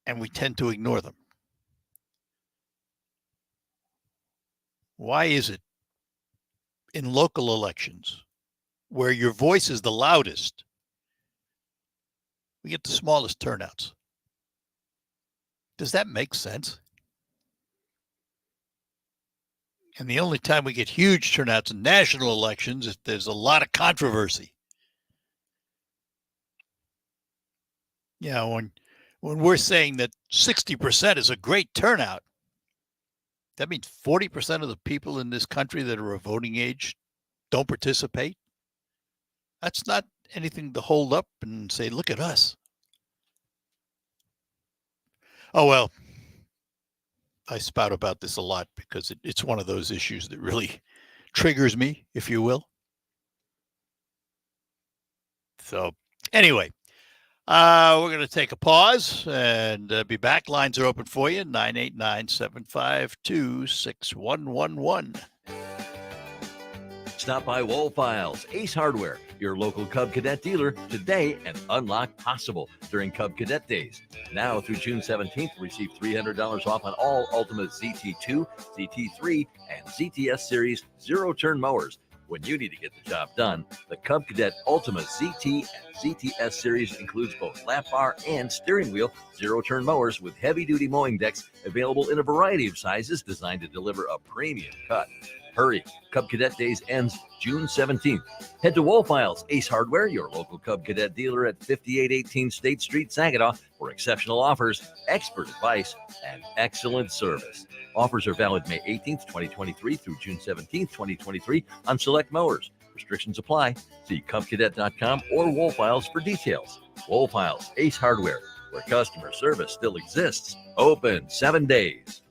and we tend to ignore them. Why is it in local elections where your voice is the loudest, we get the smallest turnouts? Does that make sense? And the only time we get huge turnouts in national elections is if there's a lot of controversy. Yeah, when we're saying that 60% is a great turnout, that means 40% of the people in this country that are of voting age don't participate. That's not anything to hold up and say, look at us. Oh, well, I spout about this a lot because it's one of those issues that really triggers me, if you will. So anyway, we're going to take a pause and be back. Lines are open for you, 989-752-6111. Stop by Wall Files, Ace Hardware, your local Cub Cadet dealer today, and unlock possible during Cub Cadet Days. Now through June 17th, receive $300 off on all Ultimate ZT2, ZT3, and ZTS Series zero-turn mowers. When you need to get the job done, the Cub Cadet Ultimate ZT and ZTS Series includes both lap bar and steering wheel zero-turn mowers with heavy-duty mowing decks available in a variety of sizes designed to deliver a premium cut. Hurry, Cub Cadet Days ends June 17th. Head to Wall Files, Ace Hardware, your local Cub Cadet dealer at 5818 State Street, Saginaw, for exceptional offers, expert advice, and excellent service. Offers are valid May 18th, 2023 through June 17th, 2023 on select mowers. Restrictions apply. See CubCadet.com or Wall Files for details. Wall Files, Ace Hardware, where customer service still exists. Open 7 days.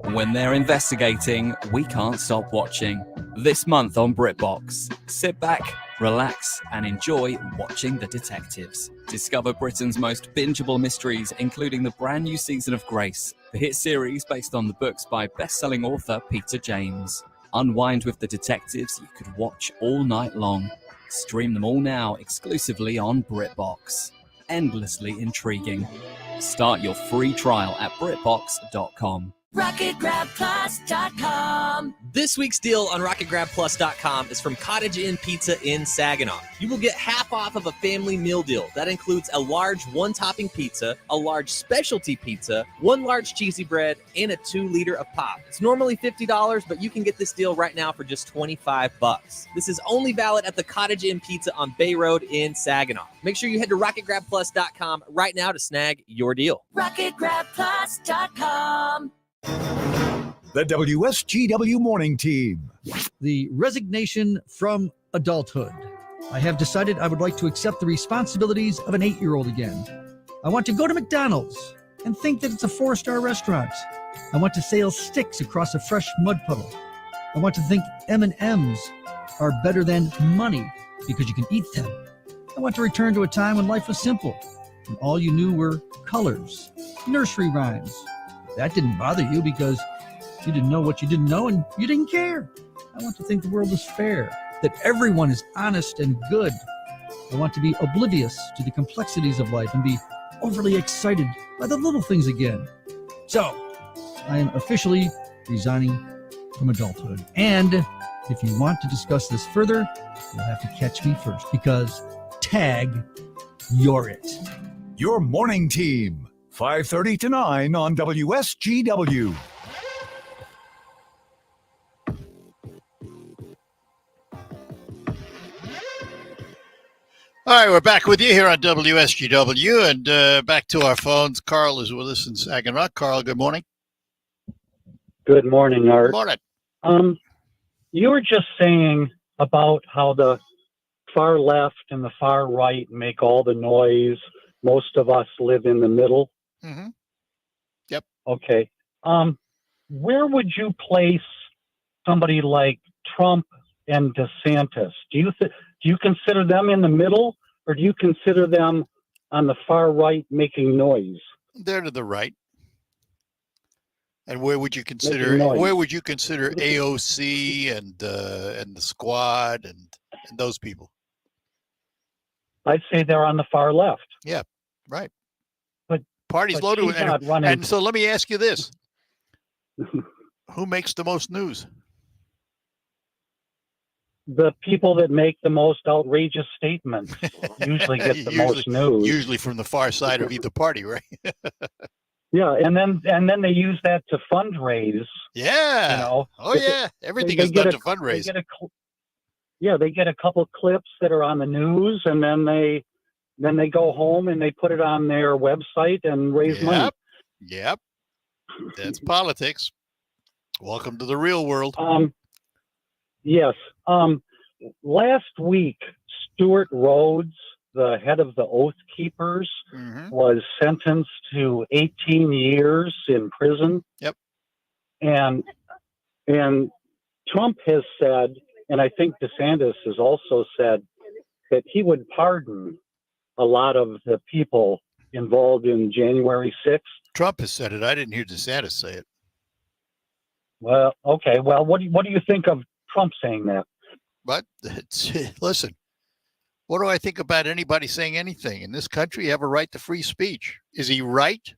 When they're investigating, we can't stop watching. This month on BritBox, sit back, relax, and enjoy watching the detectives. Discover Britain's most bingeable mysteries, including the brand new season of Grace, the hit series based on the books by best-selling author Peter James. Unwind with the detectives you could watch all night long. Stream them all now exclusively on BritBox. Endlessly intriguing. Start your free trial at BritBox.com. RocketGrabPlus.com. This week's deal on RocketGrabPlus.com is from Cottage Inn Pizza in Saginaw. You will get half off of a family meal deal. That includes a large one-topping pizza, a large specialty pizza, one large cheesy bread, and a 2-liter of pop. It's normally $50, but you can get this deal right now for just $25. This is only valid at the Cottage Inn Pizza on Bay Road in Saginaw. Make sure you head to RocketGrabPlus.com right now to snag your deal. RocketGrabPlus.com. The WSGW Morning Team. The resignation from adulthood. I have decided I would like to accept the responsibilities of an 8-year-old again. I want to go to McDonald's and think that it's a 4-star restaurant. I want to sail sticks across a fresh mud puddle. I want to think M&Ms are better than money. because you can eat them. I want to return to a time when life was simple, when all you knew were colors, nursery rhymes. That didn't bother you because you didn't know what you didn't know and you didn't care. I want to think the world is fair, that everyone is honest and good. I want to be oblivious to the complexities of life and be overly excited by the little things again. So, I am officially resigning from adulthood. And if you want to discuss this further, you'll have to catch me first because tag, you're it. Your morning team, 5:30 to 9 on WSGW. All right, we're back with you here on WSGW, and back to our phones. Carl is with us in Saginaw. Carl, good morning. Good morning, Art. Good morning. You were just saying about how the far left and the far right make all the noise. Most of us live in the middle. Mm-hmm. Yep. Okay. Where would you place somebody like Trump and DeSantis? Do you consider them in the middle, or do you consider them on the far right making noise? They're to the right. And where would you consider AOC and the Squad and those people? I'd say they're on the far left. Yeah, right. But party's loaded with not running. And so let me ask you this: who makes the most news? The people that make the most outrageous statements usually get the most news. Usually from the far side of either party, right? Yeah, and then they use that to fundraise. Yeah. You know. Oh yeah. Everything is done to fundraise. They get a couple clips that are on the news, and then they go home and they put it on their website and raise money. Yep. That's politics. Welcome to the real world. Yes. Last week, Stuart Rhodes, the head of the Oath Keepers, was sentenced to 18 years in prison. Yep. And Trump has said, and I think DeSantis has also said, that he would pardon a lot of the people involved in January 6th. Trump has said it. I didn't hear DeSantis say it. Well, okay. Well, what do you think of Trump saying that? But listen, what do I think about anybody saying anything? In this country, you have a right to free speech. Is he right?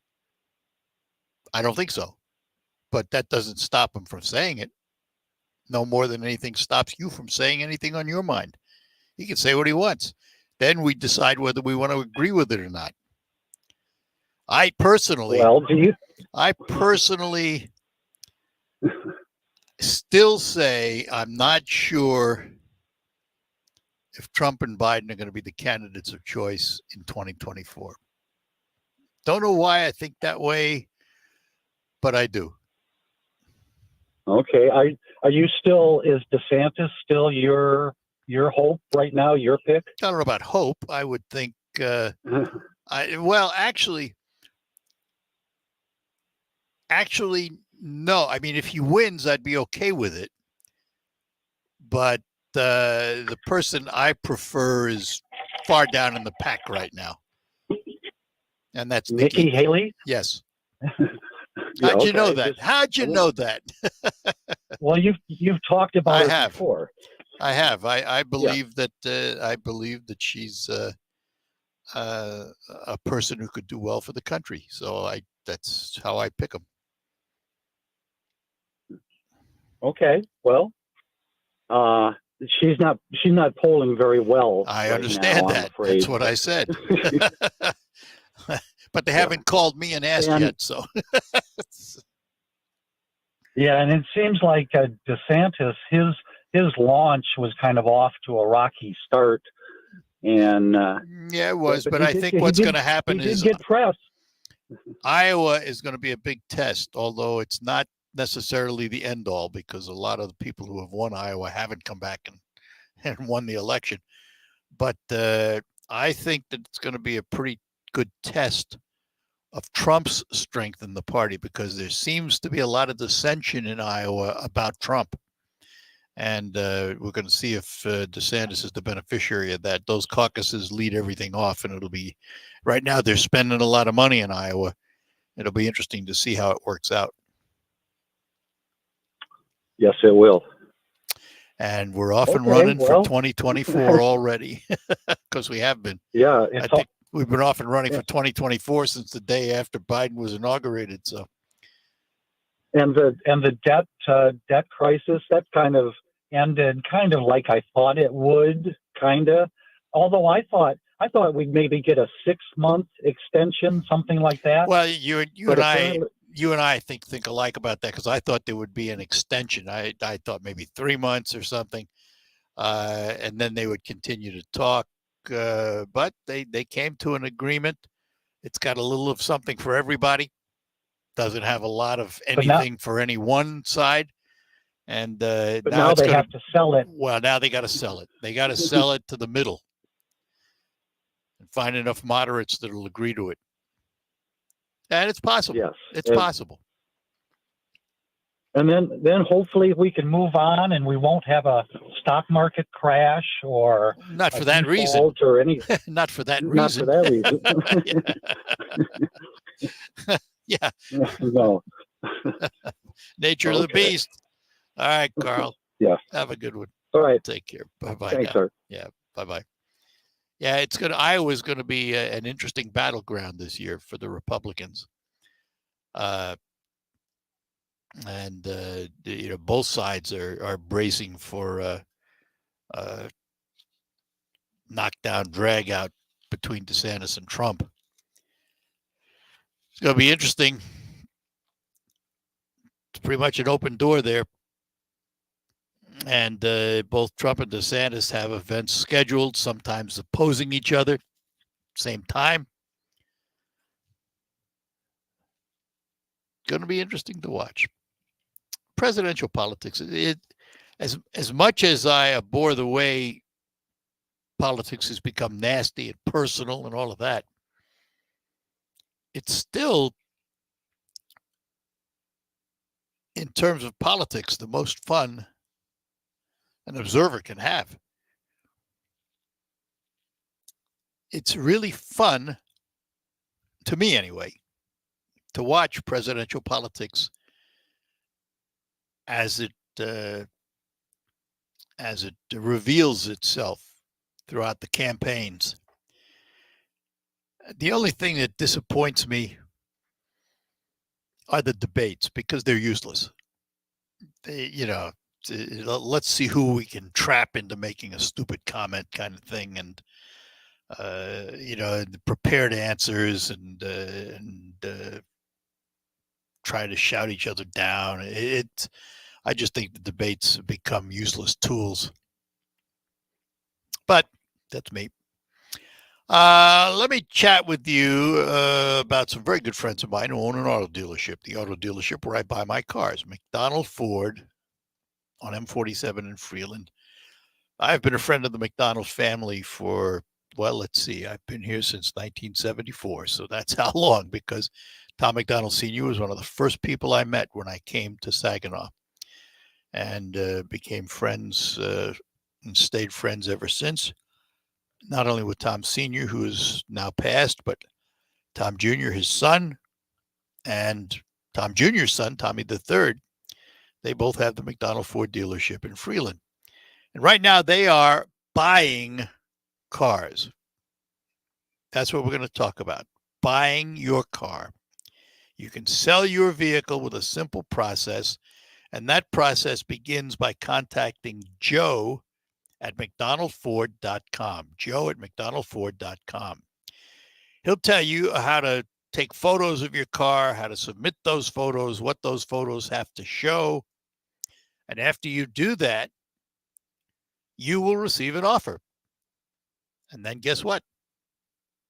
I don't think so. But that doesn't stop him from saying it. No more than anything stops you from saying anything on your mind. He can say what he wants. Then we decide whether we want to agree with it or not. I personally still say I'm not sure if Trump and Biden are going to be the candidates of choice in 2024. Don't know why I think that way, but I do. Okay. Is DeSantis still your hope right now, your pick? I don't know about hope. I would think, actually, no. I mean, if he wins, I'd be okay with it. But the person I prefer is far down in the pack right now. And that's Nikki Haley? Yes. How'd you know that? How'd you know that? Well, you've talked about it before. I have. I believe that she's a person who could do well for the country. So that's how I pick them. Okay. Well, she's not polling very well. I understand that. That's what I said. But they haven't called me and asked yet. So. Yeah, and it seems like DeSantis, his launch was kind of off to a rocky start, and yeah, it was. But I think what's going to happen is get press. Iowa is going to be a big test, although it's not necessarily the end all, because a lot of the people who have won Iowa haven't come back and won the election. But I think that it's going to be a pretty good test of Trump's strength in the party, because there seems to be a lot of dissension in Iowa about Trump. And we're going to see if DeSantis is the beneficiary of that. Those caucuses lead everything off, and it'll be right now they're spending a lot of money in Iowa. It'll be interesting to see how it works out. Yes, it will. And we're off and running for 2024 already, because we have been. Yeah, I think we've been off and running for 2024 since the day after Biden was inaugurated. So, and the debt crisis, that kind of ended kind of like I thought it would, kind of. Although I thought we'd maybe get a 6-month extension, something like that. Well, you and I think alike about that, because I thought there would be an extension. I thought maybe 3 months or something, and then they would continue to talk. But they came to an agreement. It's got a little of something for everybody. Doesn't have a lot of anything for any one side. And now they have to sell it. Well, now they got to sell it. They got to sell it to the middle and find enough moderates that will agree to it. And it's possible. Yes, it's possible. And then hopefully we can move on, and we won't have a stock market crash or not for that reason or anything. Not for that reason. Not for that reason. Yeah. No. Nature of the beast. All right, Carl. Yeah. Have a good one. All right. Take care. Bye-bye. Thanks, sir. Yeah. Bye-bye. Yeah, Iowa's going to be an interesting battleground this year for the Republicans. Both sides are bracing for knockdown, drag out between DeSantis and Trump. It's going to be interesting. It's pretty much an open door there. And both Trump and DeSantis have events scheduled, sometimes opposing each other, same time. Going to be interesting to watch. Presidential politics. As much as I abhor the way politics has become nasty and personal and all of that, it's still, in terms of politics, the most fun an observer can have. It's really fun, to me anyway, to watch presidential politics as it reveals itself throughout the campaigns. The only thing that disappoints me are the debates, because they're useless. Let's see who we can trap into making a stupid comment kind of thing, and the prepared answers and try to shout each other down. I just think the debates become useless tools. But that's me. Let me chat with you about some very good friends of mine who own an auto dealership, the auto dealership where I buy my cars, McDonald Ford on M47 in Freeland. I've been a friend of the McDonald family for, well, let's see, I've been here since 1974. So that's how long, because Tom McDonald Sr. was one of the first people I met when I came to Saginaw, and became friends and stayed friends ever since. Not only with Tom Sr., who is now passed, but Tom Jr., his son, and Tom Jr.'s son, Tommy III. They both have the McDonald Ford dealership in Freeland. And right now they are buying cars. That's what we're going to talk about. Buying your car. You can sell your vehicle with a simple process, and that process begins by contacting Joe at McDonaldFord.com. Joe at McDonaldFord.com. He'll tell you how to take photos of your car, how to submit those photos, what those photos have to show. And after you do that, you will receive an offer. And then guess what?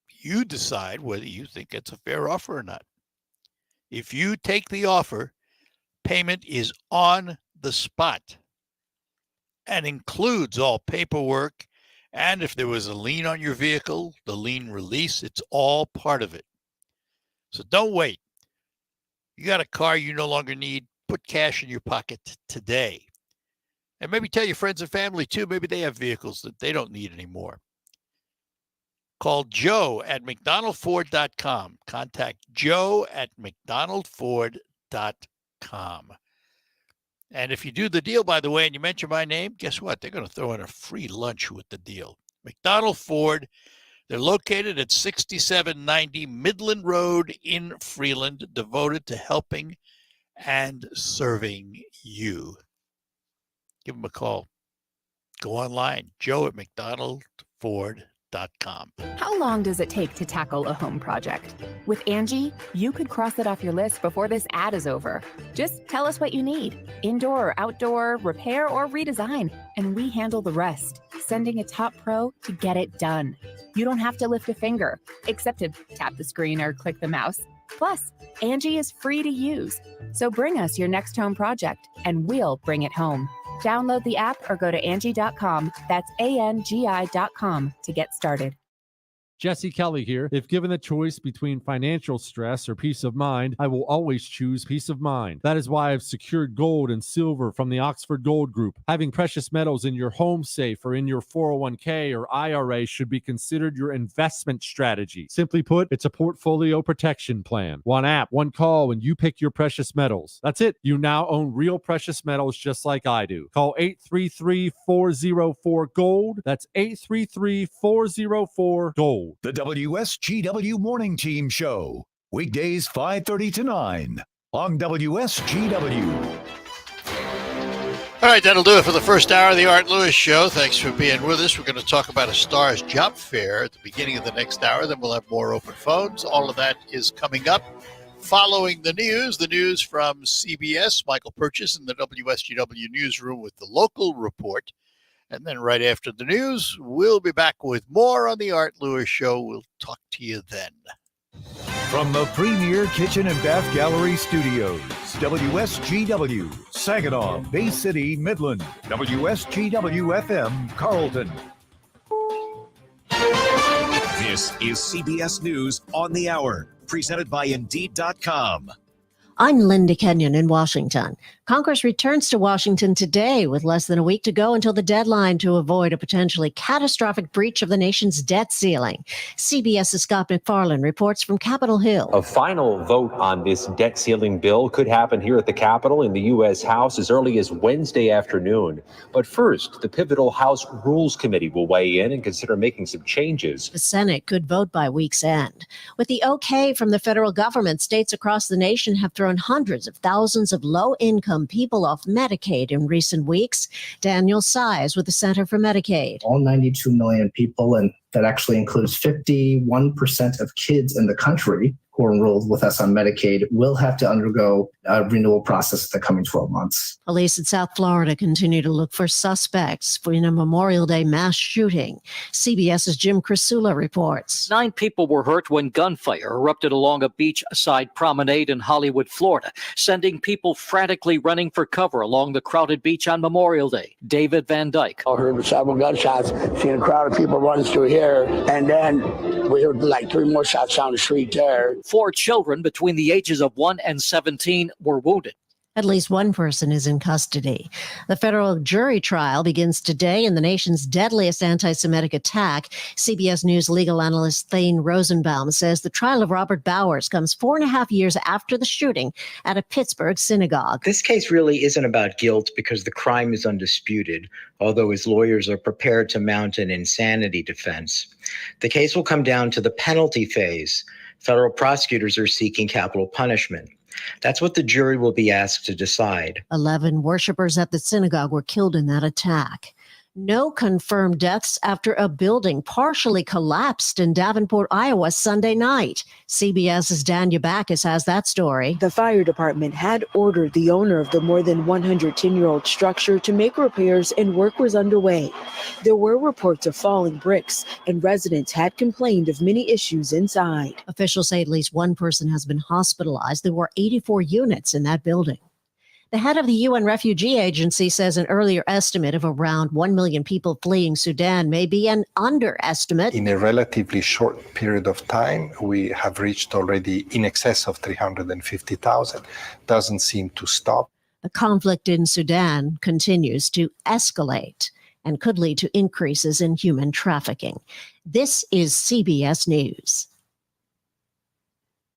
You decide whether you think it's a fair offer or not. If you take the offer, payment is on the spot and includes all paperwork. And if there was a lien on your vehicle, the lien release, it's all part of it. So don't wait. You got a car you no longer need, put cash in your pocket today And maybe tell your friends and family too. Maybe they have vehicles that they don't need anymore. Call Joe at McDonaldFord.com. Contact Joe at McDonaldFord.com. And if you do the deal, by the way, and you mention my name, guess what? They're going to throw in a free lunch with the deal. McDonald Ford. They're located at 6790 Midland Road in Freeland, devoted to helping and serving you. Give them a call. Go online, Joe at McDonaldFord.com. How long does it take to tackle a home project? With Angie, you could cross it off your list before this ad is over. Just tell us what you need, indoor or outdoor, repair or redesign, and we handle the rest, sending a top pro to get it done. You don't have to lift a finger, except to tap the screen or click the mouse. Plus, Angie is free to use. So bring us your next home project, and we'll bring it home. Download the app or go to Angie.com. That's ANGI.com to get started. Jesse Kelly here. If given the choice between financial stress or peace of mind, I will always choose peace of mind. That is why I've secured gold and silver from the Oxford Gold Group. Having precious metals in your home safe or in your 401k or IRA should be considered your investment strategy. Simply put, it's a portfolio protection plan. One app, one call, and you pick your precious metals. That's it. You now own real precious metals just like I do. Call 833-404-GOLD. That's 833-404-GOLD. The WSGW Morning Team Show. Weekdays 5:30 to 9 on WSGW. All right, that'll do it for the first hour of the Art Lewis Show. Thanks for being with us. We're going to talk about a STARS job fair at the beginning of the next hour. Then we'll have more open phones. All of that is coming up. Following the news from CBS, Michael Purchase in the WSGW newsroom with the local report. And then right after the news, we'll be back with more on the Art Lewis Show. We'll talk to you then. From the Premier Kitchen and Bath Gallery Studios, WSGW, Saginaw, Bay City, Midland, WSGW FM, Carlton. This is CBS News on the Hour, presented by Indeed.com. I'm Linda Kenyon in Washington. Congress returns to Washington today with less than a week to go until the deadline to avoid a potentially catastrophic breach of the nation's debt ceiling. CBS's Scott McFarland reports from Capitol Hill. A final vote on this debt ceiling bill could happen here at the Capitol in the U.S. House as early as Wednesday afternoon. But first, the pivotal House Rules Committee will weigh in and consider making some changes. The Senate could vote by week's end. With the okay from the federal government, states across the nation have thrown hundreds of thousands of low-income people off Medicaid in recent weeks. Daniel Size with the Center for Medicaid. All 92 million people, and that actually includes 51% of kids in the country who are enrolled with us on Medicaid, will have to undergo a renewal process in the coming 12 months. Police in South Florida continue to look for suspects in a Memorial Day mass shooting. CBS's Jim Crisula reports. 9 people were hurt when gunfire erupted along a beachside promenade in Hollywood, Florida, sending people frantically running for cover along the crowded beach on Memorial Day. David Van Dyke. I heard several gunshots, seen a crowd of people running through here, and then we heard like 3 more shots down the street there. 4 children between the ages of 1 and 17 were wounded. At least one person is in custody. The federal jury trial begins today in the nation's deadliest anti-Semitic attack. CBS News legal analyst Thane Rosenbaum says the trial of Robert Bowers comes 4.5 years after the shooting at a Pittsburgh synagogue. This case really isn't about guilt because the crime is undisputed, although his lawyers are prepared to mount an insanity defense. The case will come down to the penalty phase. Federal prosecutors are seeking capital punishment. That's what the jury will be asked to decide. 11 worshipers at the synagogue were killed in that attack. No confirmed deaths after a building partially collapsed in Davenport, Iowa, Sunday night. CBS's Dan Yabakis has that story. The fire department had ordered the owner of the more than 110-year-old structure to make repairs, and work was underway. There were reports of falling bricks, and residents had complained of many issues inside. Officials say at least one person has been hospitalized. There were 84 units in that building. The head of the UN Refugee Agency says an earlier estimate of around 1 million people fleeing Sudan may be an underestimate. In a relatively short period of time, we have reached already in excess of 350,000. Doesn't seem to stop. The conflict in Sudan continues to escalate and could lead to increases in human trafficking. This is CBS News.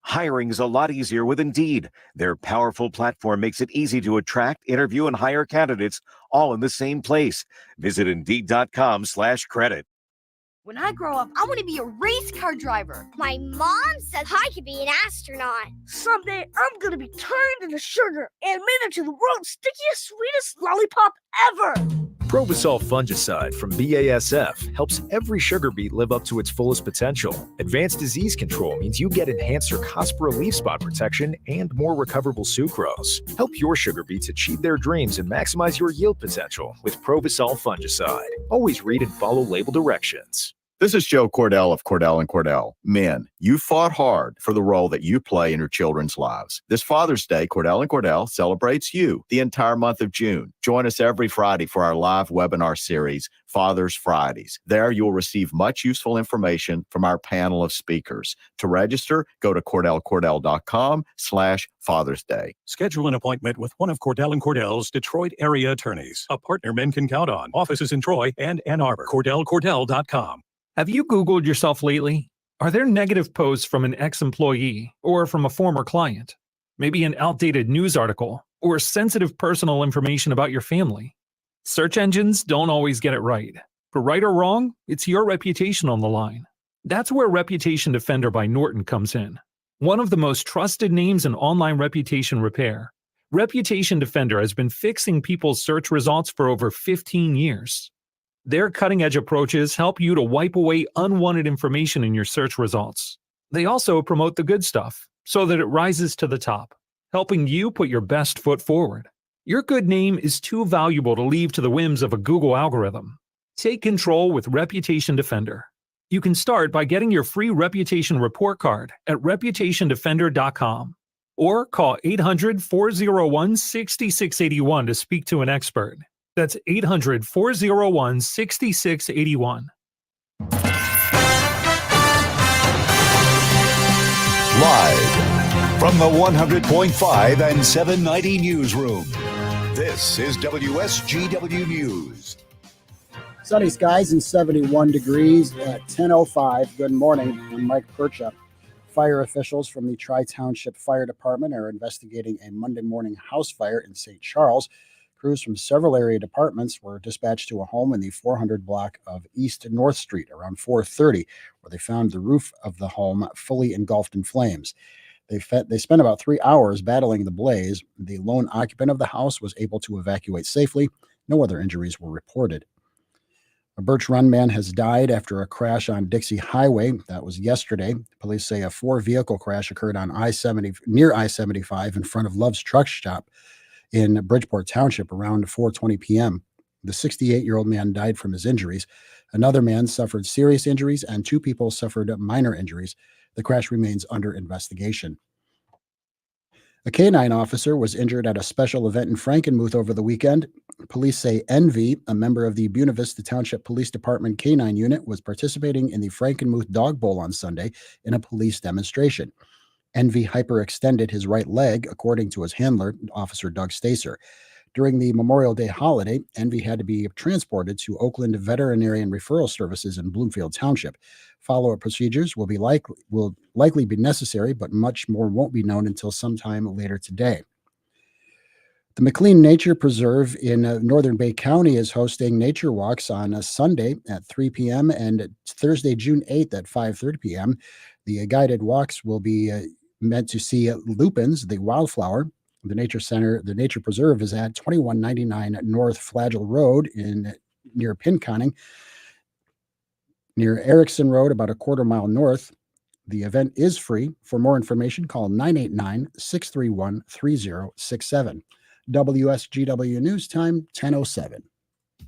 Hiring's a lot easier with Indeed. Their powerful platform makes it easy to attract, interview, and hire candidates all in the same place. Visit Indeed.com/credit. When I grow up, I want to be a race car driver. My mom says I could be an astronaut. Someday, I'm going to be turned into sugar and made into the world's stickiest, sweetest lollipop ever. Provosol fungicide from BASF helps every sugar beet live up to its fullest potential. Advanced disease control means you get enhanced Cercospora leaf spot protection and more recoverable sucrose. Help your sugar beets achieve their dreams and maximize your yield potential with Provosol fungicide. Always read and follow label directions. This is Joe Cordell of Cordell & Cordell. Men, you fought hard for the role that you play in your children's lives. This Father's Day, Cordell & Cordell celebrates you the entire month of June. Join us every Friday for our live webinar series, Father's Fridays. There you'll receive much useful information from our panel of speakers. To register, go to CordellCordell.com/Father's Day. Schedule an appointment with one of Cordell & Cordell's Detroit area attorneys, a partner men can count on. Offices in Troy and Ann Arbor. CordellCordell.com. Have you Googled yourself lately? Are there negative posts from an ex-employee or from a former client? Maybe an outdated news article or sensitive personal information about your family? Search engines don't always get it right. For right or wrong, it's your reputation on the line. That's where Reputation Defender by Norton comes in. One of the most trusted names in online reputation repair, Reputation Defender has been fixing people's search results for over 15 years. Their cutting-edge approaches help you to wipe away unwanted information in your search results. They also promote the good stuff so that it rises to the top, helping you put your best foot forward. Your good name is too valuable to leave to the whims of a Google algorithm. Take control with Reputation Defender. You can start by getting your free reputation report card at reputationdefender.com or call 800-401-6681 to speak to an expert. That's 800-401-6681. Live from the 100.5 and 790 newsroom, this is WSGW News. Sunny skies and 71 degrees at 10:05. Good morning. I'm Mike Percha. Fire officials from the Tri-Township Fire Department are investigating a Monday morning house fire in St. Charles. Crews from several area departments were dispatched to a home in the 400 block of East North Street around 4:30, where they found the roof of the home fully engulfed in flames. They spent about 3 hours battling the blaze. The lone occupant of the house was able to evacuate safely. No other injuries were reported. A Birch Run man has died after a crash on Dixie Highway. That was yesterday. Police say a 4-vehicle crash occurred on near I-75 in front of Love's Truck Shop in Bridgeport Township around 4:20 p.m. The 68-year-old man died from his injuries. Another man suffered serious injuries, and 2 people suffered minor injuries. The crash remains under investigation. A K-9 officer was injured at a special event in Frankenmuth over the weekend. Police say Envy, a member of the Buena Vista Township Police Department K-9 unit, was participating in the Frankenmuth Dog Bowl on Sunday in a police demonstration. Envy hyperextended his right leg, according to his handler, Officer Doug Stacer. During the Memorial Day holiday, Envy had to be transported to Oakland Veterinarian Referral Services in Bloomfield Township. Follow-up procedures will likely be necessary, but much more won't be known until sometime later today. The McLean Nature Preserve in Northern Bay County is hosting nature walks on a Sunday at 3 p.m. and Thursday, June 8th at 5:30 p.m. The guided walks will be meant to see lupins, the wildflower. The Nature Preserve is at 2199 North Flagell Road near Pinconning, near Erickson Road, about a quarter mile north. The event is free. For more information, call 989-631-3067. WSGW News Time, 10:07.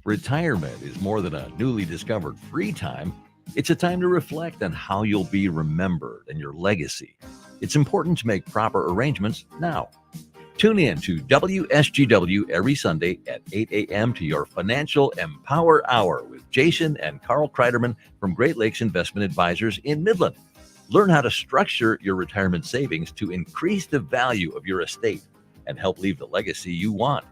Retirement is more than a newly discovered free time. It's a time to reflect on how you'll be remembered and your legacy. It's important to make proper arrangements now. Tune in to WSGW every Sunday at 8 a.m. to your Financial Empower Hour with Jason and Carl Kreiderman from Great Lakes Investment Advisors in Midland. Learn how to structure your retirement savings to increase the value of your estate and help leave the legacy you want.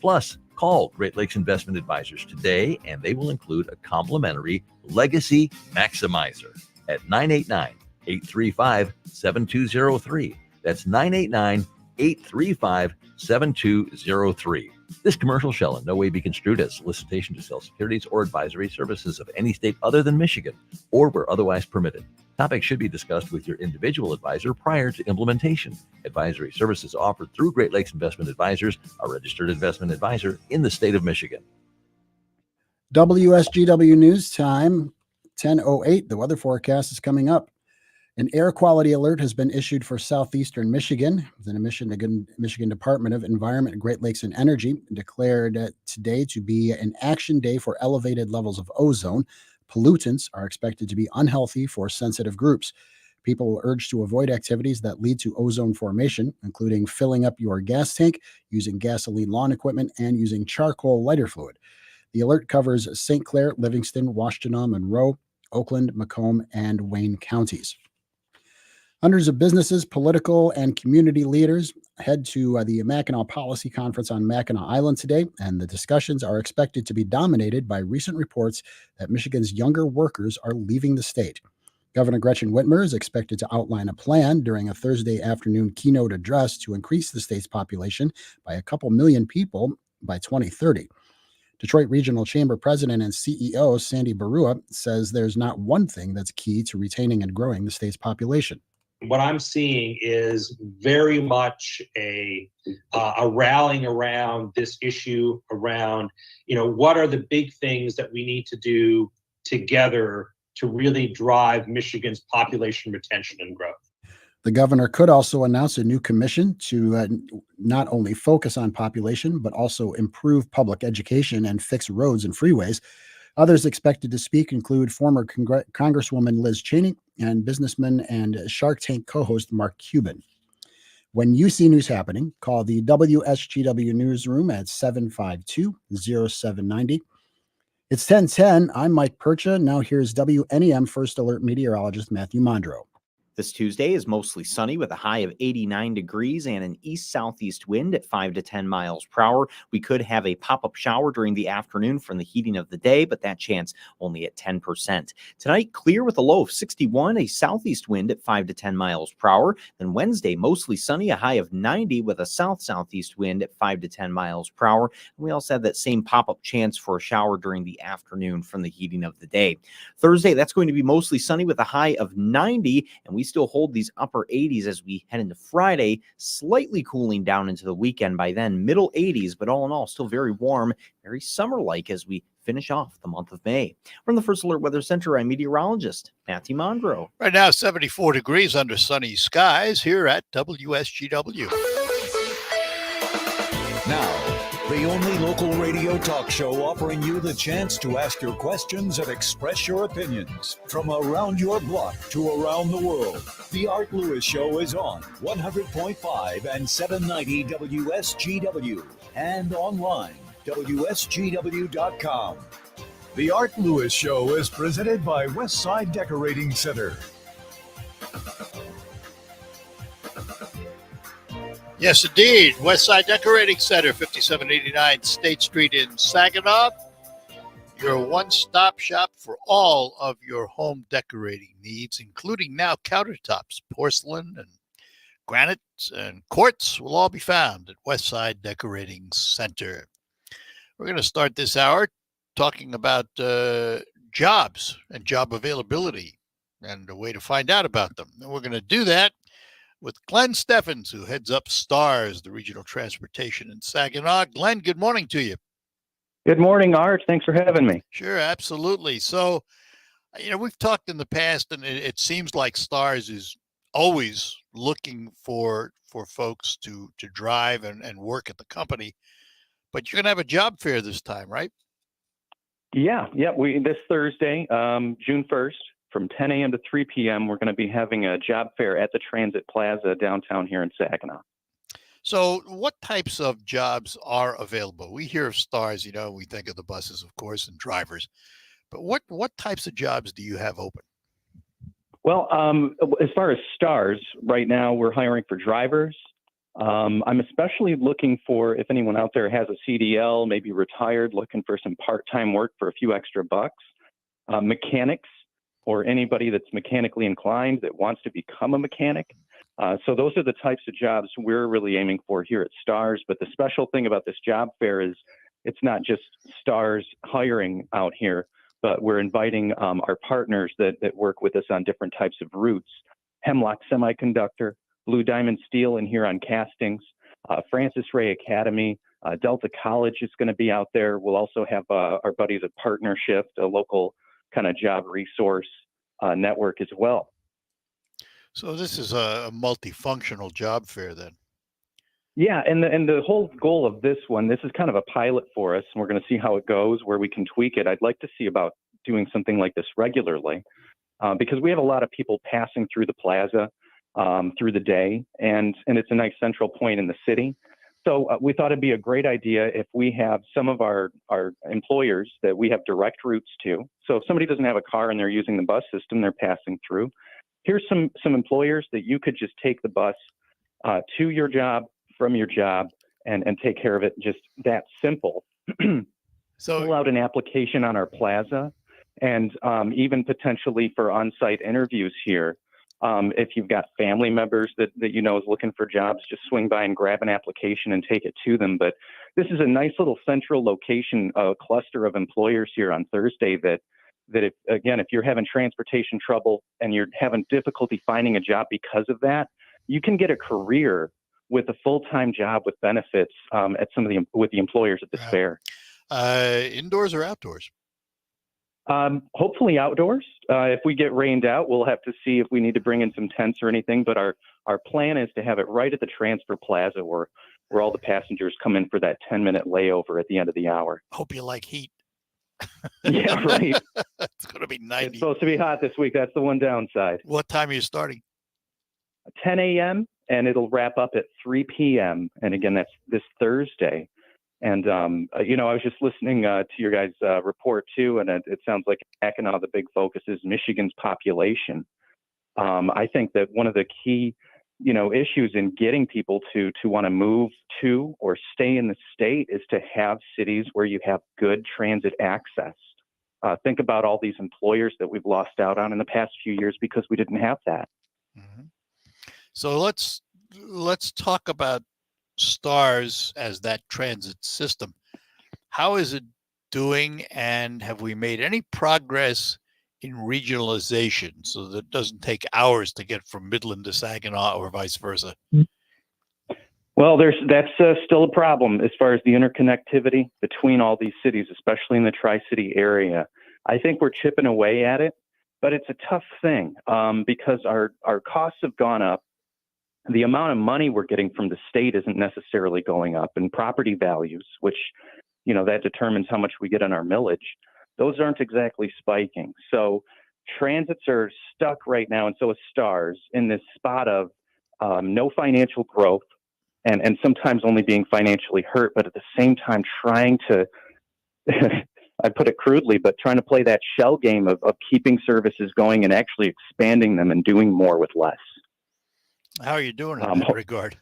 Plus, call Great Lakes Investment Advisors today, and they will include a complimentary Legacy Maximizer at 989-835-7203. That's 989-835-7203. This commercial shall in no way be construed as solicitation to sell securities or advisory services of any state other than Michigan or where otherwise permitted. Topics should be discussed with your individual advisor prior to implementation. Advisory services offered through Great Lakes Investment Advisors, a registered investment advisor in the state of Michigan. WSGW News Time, 10:08. The weather forecast is coming up. An air quality alert has been issued for southeastern Michigan. The Michigan Department of Environment, Great Lakes, and Energy declared today to be an action day for elevated levels of ozone. Pollutants are expected to be unhealthy for sensitive groups. People are urged to avoid activities that lead to ozone formation, including filling up your gas tank, using gasoline lawn equipment, and using charcoal lighter fluid. The alert covers St. Clair, Livingston, Washtenaw, Monroe, Oakland, Macomb, and Wayne counties. Hundreds of businesses, political, and community leaders head to the Mackinac Policy Conference on Mackinac Island today, and the discussions are expected to be dominated by recent reports that Michigan's younger workers are leaving the state. Governor Gretchen Whitmer is expected to outline a plan during a Thursday afternoon keynote address to increase the state's population by a couple million people by 2030. Detroit Regional Chamber President and CEO Sandy Barua says there's not one thing that's key to retaining and growing the state's population. What I'm seeing is very much a rallying around this issue around, what are the big things that we need to do together to really drive Michigan's population retention and growth. The governor could also announce a new commission to not only focus on population, but also improve public education and fix roads and freeways. Others expected to speak include former Congresswoman Liz Cheney and businessman and Shark Tank co-host Mark Cuban. When you see news happening, call the WSGW newsroom at 752-0790. It's 10:10. I'm Mike Percha. Now here's WNEM First Alert meteorologist Matthew Mondro. This Tuesday is mostly sunny with a high of 89 degrees and an east-southeast wind at 5 to 10 miles per hour. We could have a pop-up shower during the afternoon from the heating of the day, but that chance only at 10%. Tonight, clear with a low of 61, a southeast wind at 5 to 10 miles per hour. Then Wednesday, mostly sunny, a high of 90 with a south-southeast wind at 5 to 10 miles per hour. And we also have that same pop-up chance for a shower during the afternoon from the heating of the day. Thursday, that's going to be mostly sunny with a high of 90, and we still hold these upper 80s as we head into Friday, slightly cooling down into the weekend by then, middle 80s, but all in all, still very warm, very summer-like as we finish off the month of May. From the First Alert Weather Center, I'm meteorologist Matthew Mondro. Right now, 74 degrees under sunny skies here at WSGW. Now, the only local radio talk show offering you the chance to ask your questions and express your opinions. From around your block to around the world, the Art Lewis Show is on 100.5 and 790 WSGW and online, WSGW.com. The Art Lewis Show is presented by Westside Decorating Center. Yes, indeed. Westside Decorating Center, 5789 State Street in Saginaw. Your one-stop shop for all of your home decorating needs, including now countertops, porcelain, and granite and quartz will all be found at Westside Decorating Center. We're going to start this hour talking about jobs and job availability and a way to find out about them. And we're going to do that with Glenn Steffens, who heads up STARS, the regional transportation in Saginaw. Glenn, good morning to you. Good morning, Art. Thanks for having me. Sure, absolutely. So, we've talked in the past, and it seems like STARS is always looking for folks to drive and work at the company. But you're going to have a job fair this time, right? Yeah. This Thursday, June 1st, from 10 a.m. to 3 p.m., we're going to be having a job fair at the Transit Plaza downtown here in Saginaw. So what types of jobs are available? We hear of STARS, we think of the buses, of course, and drivers. But what types of jobs do you have open? Well, as far as STARS, right now we're hiring for drivers, I'm especially looking for, if anyone out there has a CDL, maybe retired, looking for some part-time work for a few extra bucks, mechanics, or anybody that's mechanically inclined that wants to become a mechanic. So those are the types of jobs we're really aiming for here at STARS. But the special thing about this job fair is it's not just STARS hiring out here, but we're inviting our partners that work with us on different types of routes. Hemlock Semiconductor, Blue Diamond Steel in here on castings, Francis Ray Academy, Delta College is going to be out there. We'll also have our buddies at Partnership, a local kind of job resource network as well. So this is a multifunctional job fair then. Yeah, and the whole goal of this one, this is kind of a pilot for us, and we're going to see how it goes, where we can tweak it. I'd like to see about doing something like this regularly, because we have a lot of people passing through the plaza through the day, and it's a nice central point in the city. So we thought it'd be a great idea if we have some of our employers that we have direct routes to. So if somebody doesn't have a car and they're using the bus system, they're passing through. Here's some employers that you could just take the bus to your job, from your job, and take care of it. Just that simple. So fill out an application on our plaza, and even potentially for on-site interviews here. If you've got family members that you know is looking for jobs, just swing by and grab an application and take it to them. But this is a nice little central location, a cluster of employers here on Thursday that if you're having transportation trouble and you're having difficulty finding a job because of that, you can get a career with a full-time job with benefits at with the employers at this fair. Indoors or outdoors? Hopefully outdoors. If we get rained out, we'll have to see if we need to bring in some tents or anything. But our plan is to have it right at the transfer plaza where all the passengers come in for that 10-minute layover at the end of the hour. Hope you like heat. Yeah, right. It's going to be 90. It's supposed to be hot this week. That's the one downside. What time are you starting? 10 a.m. and it'll wrap up at 3 p.m. And again, that's this Thursday. And, I was just listening to your guys' report too, and it sounds like Mackinac, the big focus is Michigan's population. I think that one of the key, issues in getting people to want to move to or stay in the state is to have cities where you have good transit access. Think about all these employers that we've lost out on in the past few years because we didn't have that. Mm-hmm. So let's talk about STARS as that transit system. How is it doing, and have we made any progress in regionalization so that it doesn't take hours to get from Midland to Saginaw or vice versa? Well, that's still a problem as far as the interconnectivity between all these cities, especially in the Tri-City area. I think we're chipping away at it, but it's a tough thing because our costs have gone up. The amount of money we're getting from the state isn't necessarily going up, and property values, which, that determines how much we get on our millage, those aren't exactly spiking. So transits are stuck right now, and so is STARS, in this spot of no financial growth and sometimes only being financially hurt, but at the same time trying to, I put it crudely, but trying to play that shell game of keeping services going and actually expanding them and doing more with less. How are you doing in that regard?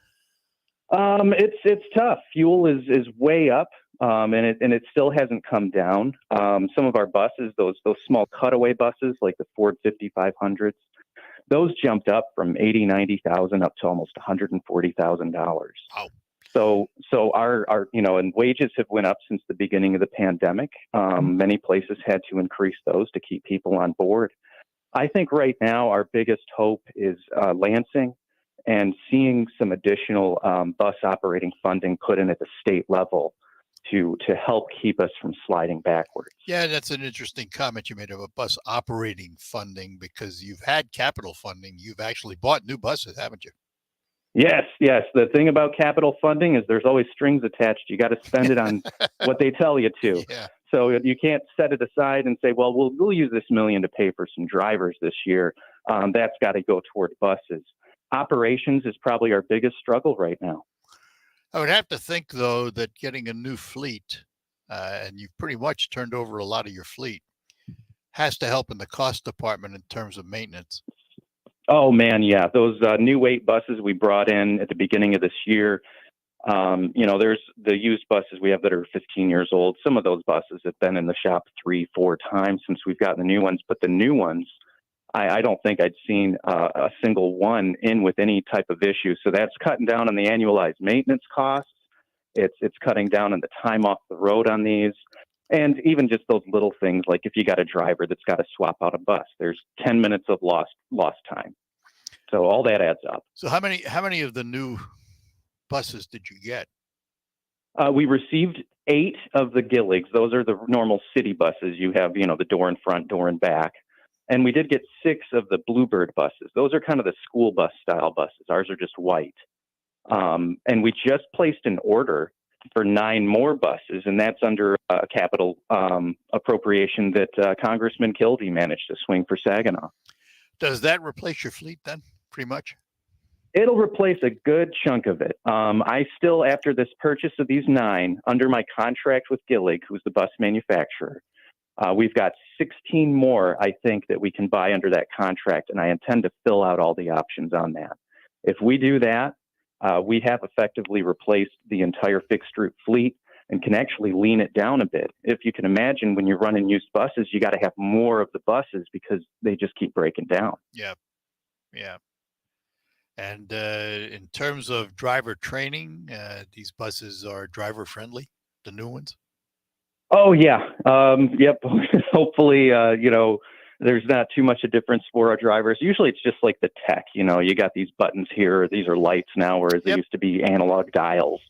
It's tough. Fuel is way up, and it still hasn't come down. Some of our buses, those small cutaway buses, like the Ford 5500s, those jumped up from $80,000-$90,000 up to almost $140,000. Wow. So our and wages have went up since the beginning of the pandemic. Many places had to increase those to keep people on board. I think right now our biggest hope is Lansing, and seeing some additional bus operating funding put in at the state level to help keep us from sliding backwards. Yeah, that's an interesting comment you made about bus operating funding, because you've had capital funding. You've actually bought new buses, haven't you? Yes. The thing about capital funding is there's always strings attached. You got to spend it on what they tell you to. Yeah. So you can't set it aside and say, well, we'll use this $1 million to pay for some drivers this year. That's got to go toward buses. Operations is probably our biggest struggle right now. I would have to think, though, that getting a new fleet, and you've pretty much turned over a lot of your fleet, has to help in the cost department in terms of maintenance. Oh man, yeah, those new weight buses we brought in at the beginning of this year. There's the used buses we have that are 15 years old. Some of those buses have been in the shop 3-4 times since we've gotten the new ones, but the new ones, I don't think I'd seen a single one in with any type of issue. So that's cutting down on the annualized maintenance costs. It's cutting down on the time off the road on these. And even just those little things, like if you got a driver that's got to swap out a bus, there's 10 minutes of lost time. So all that adds up. So how many of the new buses did you get? We received 8 of the Gilligs. Those are the normal city buses. You have, the door in front, door in back. And we did get 6 of the Bluebird buses. Those are kind of the school bus style buses. Ours are just white. And we just placed an order for 9 more buses, and that's under a capital appropriation that Congressman Kildee managed to swing for Saginaw. Does that replace your fleet then, pretty much? It'll replace a good chunk of it. I still, after this purchase of these 9, under my contract with Gillig, who's the bus manufacturer, we've got 16 more, I think, that we can buy under that contract, and I intend to fill out all the options on that. If we do that, we have effectively replaced the entire fixed route fleet and can actually lean it down a bit. If you can imagine, when you're running used buses, you got to have more of the buses because they just keep breaking down. Yeah. And in terms of driver training, these buses are driver friendly, the new ones? Oh, yeah. Yep. Hopefully, there's not too much a difference for our drivers. Usually it's just like the tech, you got these buttons here, these are lights now, whereas they used to be analog dials.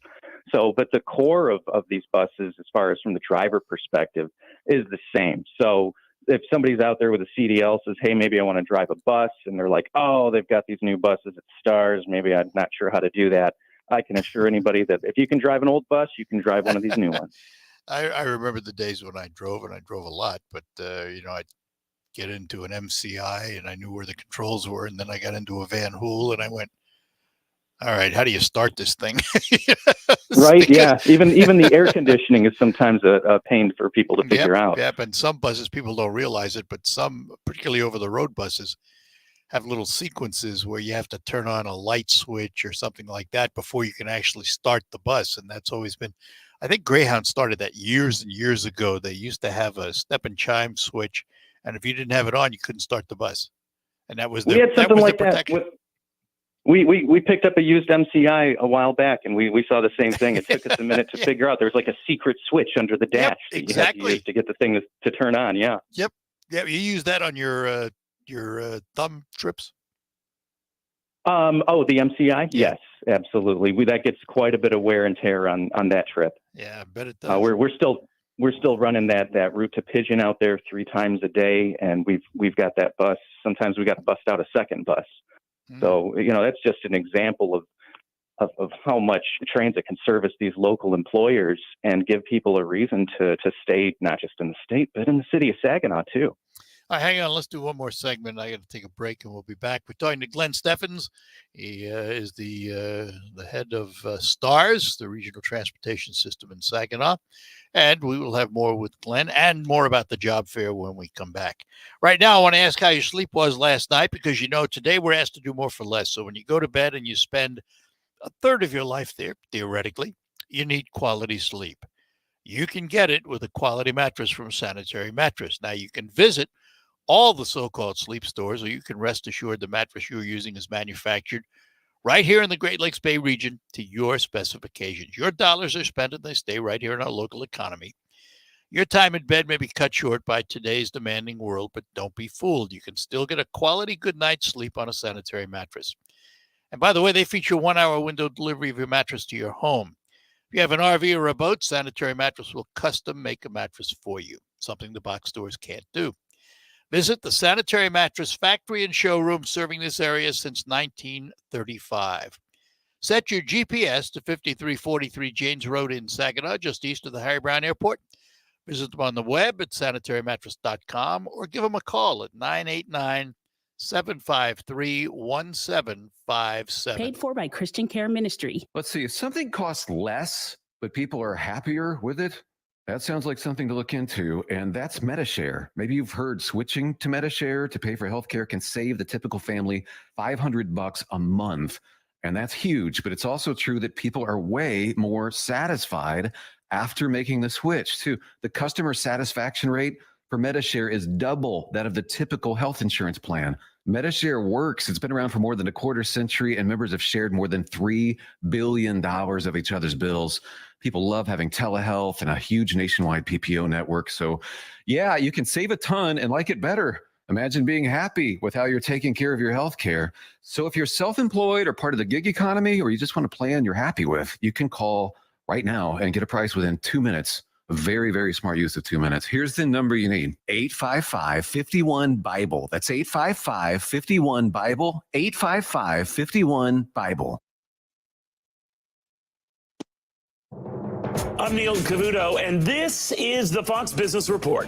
So, but the core of these buses, as far as from the driver perspective, is the same. So if somebody's out there with a CDL says, hey, maybe I want to drive a bus, and they're like, oh, they've got these new buses at Stars, maybe I'm not sure how to do that. I can assure anybody that if you can drive an old bus, you can drive one of these new ones. I remember the days when I drove, and I drove a lot, but, I'd get into an MCI and I knew where the controls were. And then I got into a Van Hool and I went, all right, how do you start this thing? Right. Yeah. Even the air conditioning is sometimes a pain for people to figure out. Yep. And some buses, people don't realize it, but some, particularly over the road buses, have little sequences where you have to turn on a light switch or something like that before you can actually start the bus. And that's always been, I think Greyhound started that years and years ago. They used to have a step and chime switch, and if you didn't have it on, you couldn't start the bus. And that was we had something like that. We picked up a used MCI a while back, and we saw the same thing. It took us a minute to figure out. There was like a secret switch under the dash that you had to use to get the thing to turn on. Yeah. Yep. Yeah. You use that on your thumb trips. The MCI. Yes, absolutely. That gets quite a bit of wear and tear on that trip. Yeah, I bet it does. We're still running that route to Pigeon out there 3 times a day, and we've got that bus. Sometimes we got to bust out a second bus. So that's just an example of how much transit can service these local employers and give people a reason to stay not just in the state but in the city of Saginaw too. All right, hang on. Let's do one more segment. I got to take a break, and we'll be back. We're talking to Glenn Steffens. He is the head of STARS, the Regional Transportation System in Saginaw. And we will have more with Glenn and more about the job fair when we come back. Right now, I want to ask how your sleep was last night, because today we're asked to do more for less. So when you go to bed and you spend a third of your life there, theoretically, you need quality sleep. You can get it with a quality mattress from Sanitary Mattress. Now, you can visit all the so-called sleep stores, or you can rest assured the mattress you're using is manufactured right here in the Great Lakes Bay region to your specifications. Your dollars are spent and they stay right here in our local economy. Your time in bed may be cut short by today's demanding world, but don't be fooled. You can still get a quality good night's sleep on a Sanitary Mattress. And by the way, they feature 1-hour window delivery of your mattress to your home. If you have an RV or a boat, Sanitary Mattress will custom make a mattress for you, something the box stores can't do. Visit the Sanitary Mattress factory and showroom serving this area since 1935. Set your GPS to 5343 Janes Road in Saginaw, just east of the Harry Brown Airport. Visit them on the web at sanitarymattress.com or give them a call at 989-753-1757. Paid for by Christian Care Ministry. Let's see, if something costs less, but people are happier with it, That sounds like something to look into, and that's MediShare. Maybe you've heard switching to MediShare to pay for healthcare can save the typical family $500 a month, and that's huge. But it's also true that people are way more satisfied after making the switch. Too, the customer satisfaction rate for MediShare is double that of the typical health insurance plan. MediShare works. It's been around for more than a quarter century, and members have shared more than $3 billion of each other's bills. People love having telehealth and a huge nationwide PPO network. So, yeah, you can save a ton and like it better. Imagine being happy with how you're taking care of your health care. So if you're self-employed or part of the gig economy, or you just want a plan you're happy with, you can call right now and get a price within 2 minutes. Very, very smart use of 2 minutes. Here's the number you need. 855-51-BIBLE. That's 855-51-BIBLE. 855-51-BIBLE. I'm Neil Cavuto, and this is the Fox Business Report.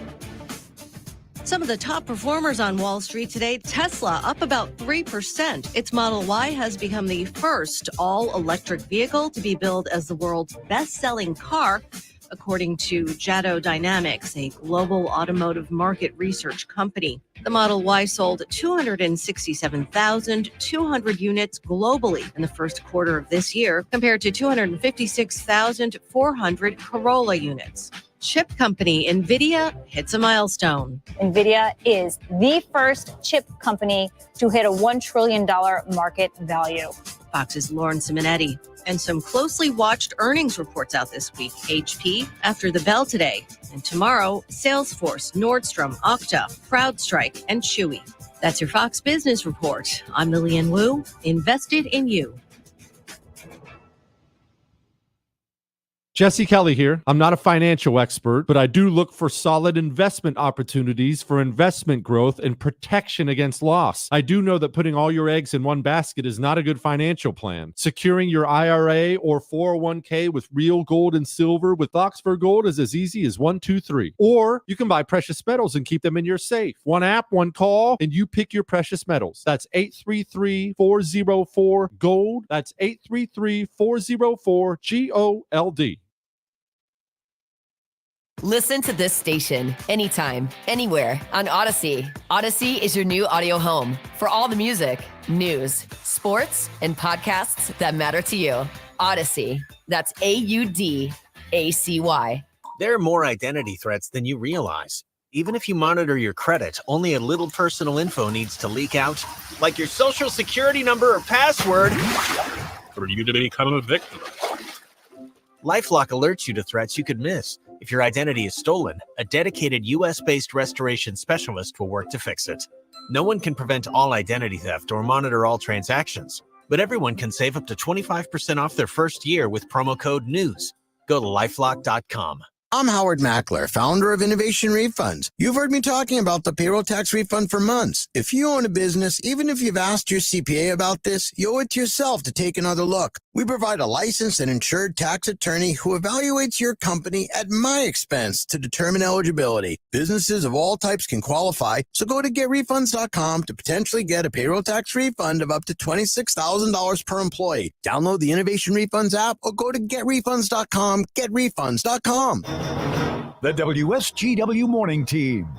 Some of the top performers on Wall Street today. Tesla up about 3%. Its Model Y has become the first all-electric vehicle to be billed as the world's best-selling car, according to Jado Dynamics, a global automotive market research company. The Model Y sold 267,200 units globally in the first quarter of this year, compared to 256,400 Corolla units. Chip company NVIDIA hits a milestone. NVIDIA is the first chip company to hit a $1 trillion market value. Fox's Lauren Simonetti. And some closely watched earnings reports out this week. HP after the bell today. And tomorrow, Salesforce, Nordstrom, Okta, CrowdStrike, and Chewy. That's your Fox Business Report. I'm Lillian Wu, invested in you. Jesse Kelly here. I'm not a financial expert, but I do look for solid investment opportunities for investment growth and protection against loss. I do know that putting all your eggs in one basket is not a good financial plan. Securing your IRA or 401k with real gold and silver with Oxford Gold is as easy as 1, 2, 3. Or you can buy precious metals and keep them in your safe. One app, one call, and you pick your precious metals. That's 833-404-GOLD. That's 833-404-GOLD. Listen to this station anytime, anywhere on Odyssey. Odyssey is your new audio home for all the music, news, sports, and podcasts that matter to you. Odyssey. That's AUDACY. There are more identity threats than you realize. Even if you monitor your credit, only a little personal info needs to leak out, like your social security number or password. For you to become a victim. LifeLock alerts you to threats you could miss. If your identity is stolen, a dedicated U.S.-based restoration specialist will work to fix it. No one can prevent all identity theft or monitor all transactions, but everyone can save up to 25% off their first year with promo code NEWS. Go to LifeLock.com. I'm Howard Mackler, founder of Innovation Refunds. You've heard me talking about the payroll tax refund for months. If you own a business, even if you've asked your CPA about this, you owe it to yourself to take another look. We provide a licensed and insured tax attorney who evaluates your company at my expense to determine eligibility. Businesses of all types can qualify, so go to getrefunds.com to potentially get a payroll tax refund of up to $26,000 per employee. Download the Innovation Refunds app or go to getrefunds.com, getrefunds.com. The WSGW Morning Team.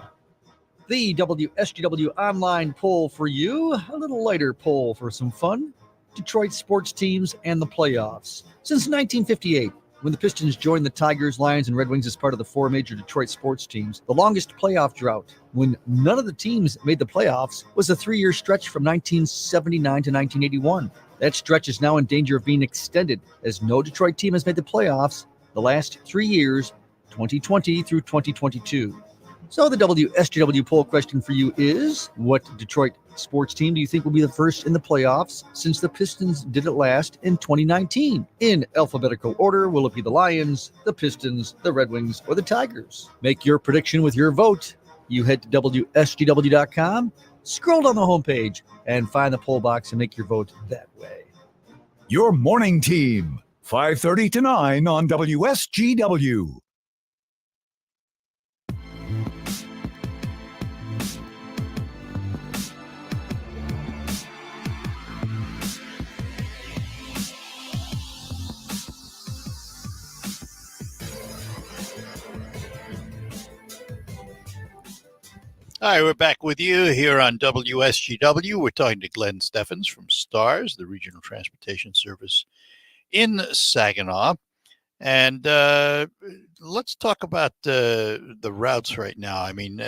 The WSGW online poll for you. A little lighter poll for some fun. Detroit sports teams and the playoffs. Since 1958, when the Pistons joined the Tigers, Lions, and Red Wings as part of the four major Detroit sports teams, the longest playoff drought, when none of the teams made the playoffs, was a 3-year stretch from 1979 to 1981. That stretch is now in danger of being extended, as no Detroit team has made the playoffs the last 3 years, 2020 through 2022. So the WSGW poll question for you is, what Detroit sports team do you think will be the first in the playoffs since the Pistons did it last in 2019? In alphabetical order, will it be the Lions, the Pistons, the Red Wings, or the Tigers? Make your prediction with your vote. You head to WSGW.com, scroll down the homepage, and find the poll box and make your vote that way. Your morning team, 5:30 to 9 on WSGW. Hi, we're back with you here on WSGW. We're talking to Glenn Steffens from STARS, the Regional Transportation Service in Saginaw. And let's talk about the routes right now. I mean,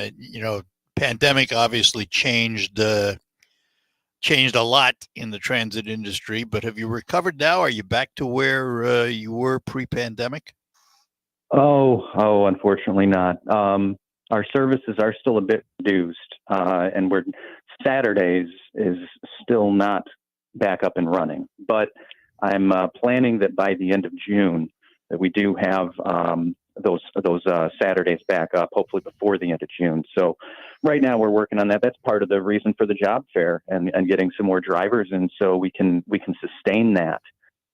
pandemic obviously changed a lot in the transit industry, but have you recovered now? Are you back to where you were pre-pandemic? Oh, unfortunately not. Our services are still a bit reduced, and Saturdays is still not back up and running. But I'm planning that by the end of June that we do have those Saturdays back up, hopefully before the end of June. So right now we're working on that. That's part of the reason for the job fair and getting some more drivers in so we can sustain that.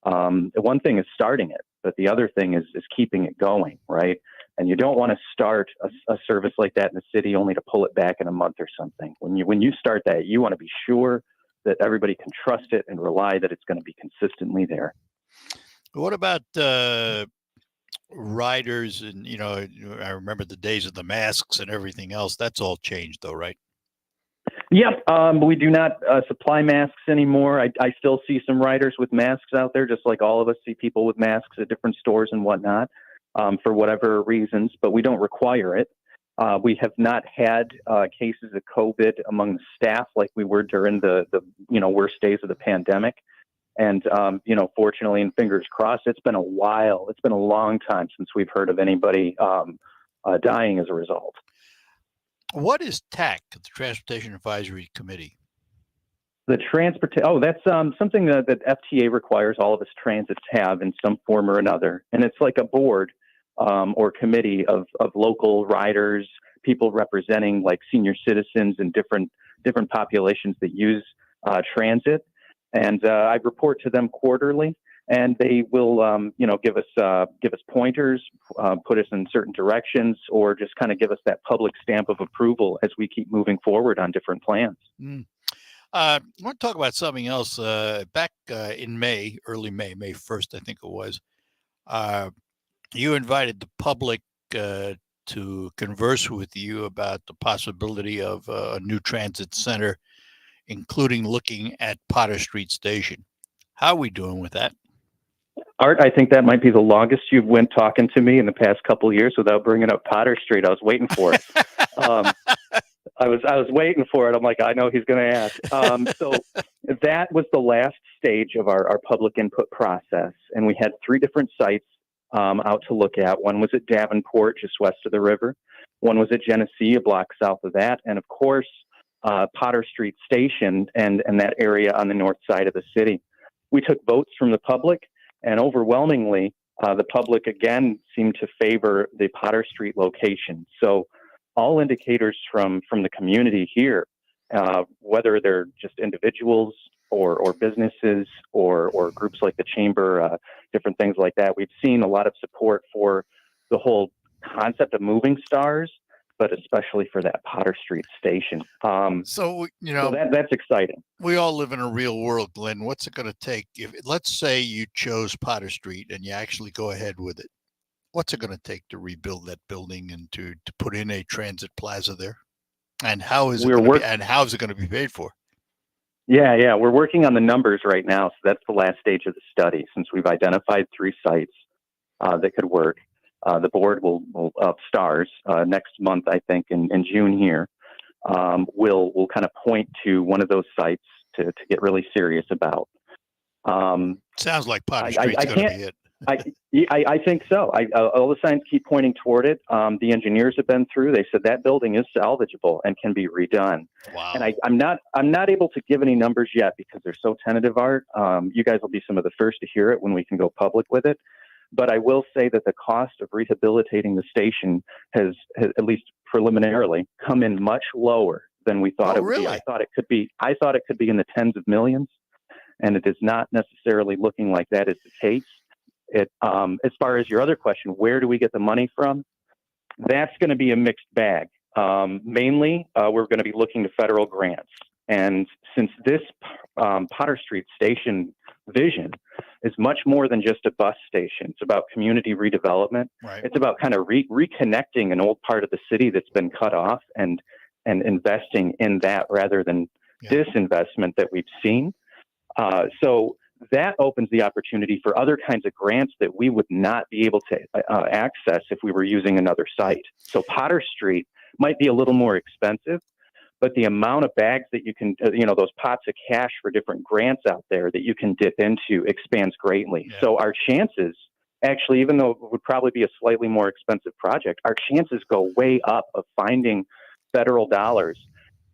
One thing is starting it, but the other thing is keeping it going, right? And you don't want to start a service like that in the city only to pull it back in a month or something. When you start that, you want to be sure that everybody can trust it and rely that it's going to be consistently there. What about riders? And, I remember the days of the masks and everything else. That's all changed though, right? Yep. We do not supply masks anymore. I still see some riders with masks out there, just like all of us see people with masks at different stores and whatnot, for whatever reasons, but we don't require it. We have not had cases of COVID among the staff like we were during the worst days of the pandemic. And, fortunately, and fingers crossed, it's been a while. It's been a long time since we've heard of anybody dying as a result. What is TAC, the Transportation Advisory Committee? That's something that FTA requires all of its transits have in some form or another. And it's like a board or committee of local riders, people representing like senior citizens and different populations that use transit. And I report to them quarterly, and they will, give us pointers, put us in certain directions, or just kind of give us that public stamp of approval as we keep moving forward on different plans. I want to talk about something else. Back in May, early May 1st, I think it was, you invited the public to converse with you about the possibility of a new transit center, including looking at Potter Street Station. How are we doing with that? Art, I think that might be the longest you've went talking to me in the past couple of years without bringing up Potter Street. I was waiting for it. I was waiting for it. I'm like, I know he's going to ask. So that was the last stage of our public input process. And we had 3 different sites out to look at. One was at Davenport, just west of the river. One was at Genesee, a block south of that. And of course, Potter Street Station and that area on the north side of the city. We took votes from the public, and overwhelmingly, the public again seemed to favor the Potter Street location. So all indicators from the community here, whether they're just individuals or businesses or groups like the Chamber, different things like that, we've seen a lot of support for the whole concept of moving stars, but especially for that Potter Street Station. So that's exciting. We all live in a real world, Glenn. What's it going to take? If let's say you chose Potter Street and you actually go ahead with it, what's it going to take to rebuild that building and to put in a transit plaza there? And how is it going to be paid for? Yeah, we're working on the numbers right now. So that's the last stage of the study. Since we've identified 3 sites that could work, the board will STARS next month, I think, in June here. We'll kind of point to one of those sites to get really serious about. Sounds like Potter Street's going to be it. I think so. All the signs keep pointing toward it. The engineers have been through. They said that building is salvageable and can be redone. Wow. And I'm not able to give any numbers yet because they're so tentative, Art. You guys will be some of the first to hear it when we can go public with it. But I will say that the cost of rehabilitating the station has at least preliminarily come in much lower than we thought it would be. I thought it could be in the tens of millions, and it is not necessarily looking like that is the case. As far as your other question, where do we get the money from? That's going to be a mixed bag. Mainly, we're going to be looking to federal grants. And since this Potter Street Station vision is much more than just a bus station, it's about community redevelopment. Right. It's about kind of reconnecting an old part of the city that's been cut off and and investing in that rather than disinvestment that we've seen. So that opens the opportunity for other kinds of grants that we would not be able to access if we were using another site. So Potter Street might be a little more expensive, but the amount of bags that you can, those pots of cash for different grants out there that you can dip into expands greatly. Yeah. So our chances, actually, even though it would probably be a slightly more expensive project, our chances go way up of finding federal dollars.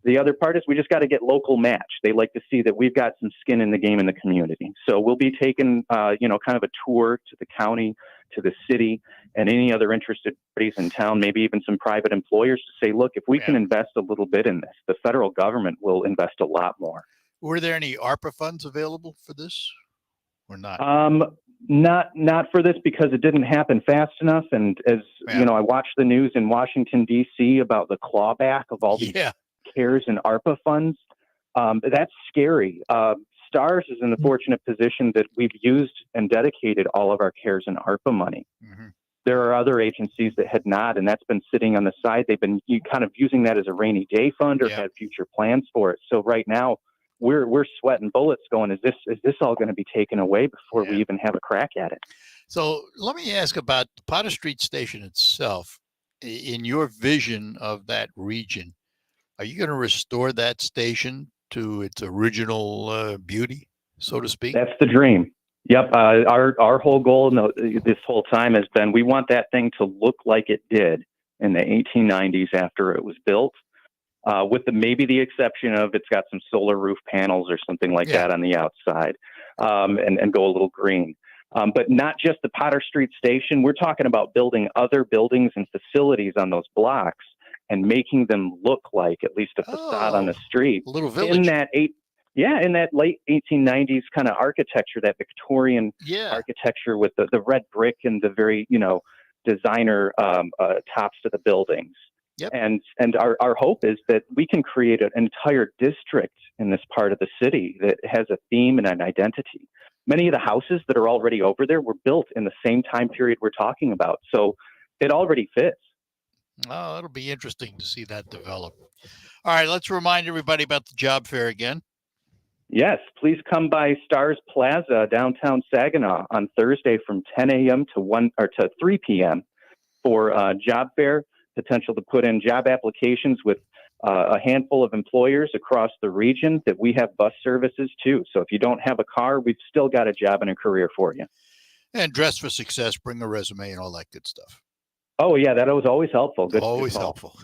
The other part is we just got to get local match. They like to see that we've got some skin in the game in the community. So we'll be taking, kind of a tour to the county, to the city, and any other interested parties in town, maybe even some private employers, to say, look, if we can invest a little bit in this, the federal government will invest a lot more. Were there any ARPA funds available for this or not? Not for this, because it didn't happen fast enough. And as I watched the news in Washington, D.C. about the clawback of all these CARES and ARPA funds. That's scary. STARS is in the fortunate position that we've used and dedicated all of our CARES and ARPA money. Mm-hmm. There are other agencies that had not, and that's been sitting on the side. They've been kind of using that as a rainy day fund or had future plans for it. So right now we're sweating bullets going, is this all going to be taken away before we even have a crack at it? So let me ask about the Potter Street Station itself. In your vision of that region, are you going to restore that station to its original beauty, so to speak? That's the dream. Yep. Our whole goal this whole time has been, we want that thing to look like it did in the 1890s after it was built, with maybe the exception of it's got some solar roof panels or something like that on the outside, and go a little green. But not just the Potter Street Station. We're talking about building other buildings and facilities on those blocks and making them look like at least a facade on the street. A little village. In that late 1890s kind of architecture, that Victorian architecture with the red brick and the very, designer tops to the buildings. Yep. And our hope is that we can create an entire district in this part of the city that has a theme and an identity. Many of the houses that are already over there were built in the same time period we're talking about. So it already fits. Oh, it'll be interesting to see that develop. All right, let's remind everybody about the job fair again. Yes, please come by Stars Plaza, downtown Saginaw, on Thursday from 10 a.m. to 3 p.m. for job fair. Potential to put in job applications with a handful of employers across the region. That we have bus services too. So if you don't have a car, we've still got a job and a career for you. And dress for success, bring a resume and all that good stuff. Oh, yeah, that was always helpful. Always helpful.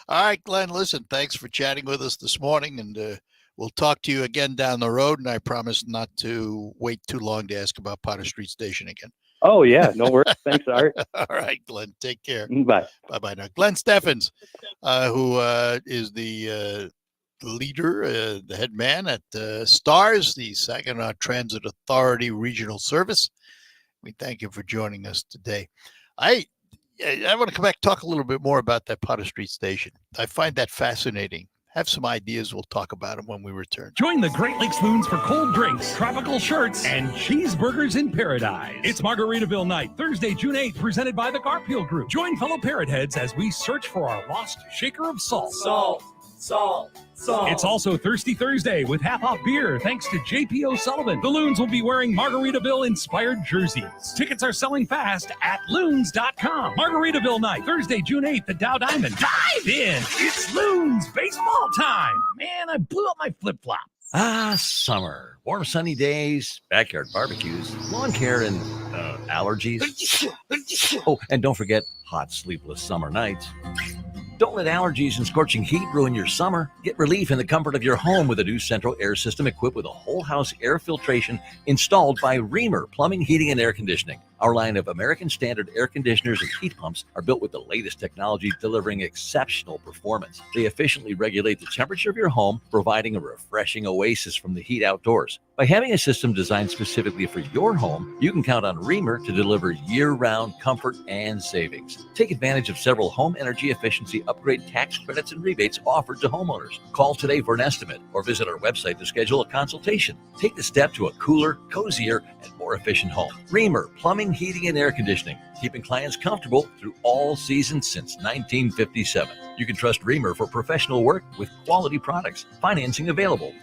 All right, Glenn, listen, thanks for chatting with us this morning, and we'll talk to you again down the road, and I promise not to wait too long to ask about Potter Street Station again. Oh, yeah, no worries. Thanks, Art. All right, Glenn, take care. Bye. Bye-bye now. Glenn Steffens, who is the leader, the head man at STARS, the Saginaw Transit Authority Regional Service. We thank you for joining us today. I want to come back and talk a little bit more about that Potter Street Station. I find that fascinating. Have some ideas. We'll talk about them when we return. Join the Great Lakes Loons for cold drinks, tropical shirts, and cheeseburgers in paradise. It's Margaritaville Night, Thursday, June 8th, presented by the Garfield Group. Join fellow parrot heads as we search for our lost shaker of salt. Salt. It's also Thirsty Thursday with half-off beer thanks to J.P. O'Sullivan. The Loons will be wearing Margaritaville-inspired jerseys. Tickets are selling fast at loons.com. Margaritaville Night, Thursday, June 8th at Dow Diamond. Dive in! It's Loons baseball time! Man, I blew up my flip-flop. Summer. Warm, sunny days, backyard barbecues, lawn care, and allergies. Oh, and don't forget hot, sleepless summer nights. Don't let allergies and scorching heat ruin your summer. Get relief in the comfort of your home with a new central air system equipped with a whole house air filtration installed by Reamer Plumbing, Heating, and Air Conditioning. Our line of American Standard air conditioners and heat pumps are built with the latest technology, delivering exceptional performance. They efficiently regulate the temperature of your home, providing a refreshing oasis from the heat outdoors. By having a system designed specifically for your home, you can count on Reamer to deliver year-round comfort and savings. Take advantage of several home energy efficiency upgrade tax credits and rebates offered to homeowners. Call today for an estimate or visit our website to schedule a consultation. Take the step to a cooler, cozier, and more efficient home. Reamer Plumbing, Heating, and Air Conditioning, keeping clients comfortable through all seasons since 1957. You can trust Reamer for professional work with quality products. Financing available.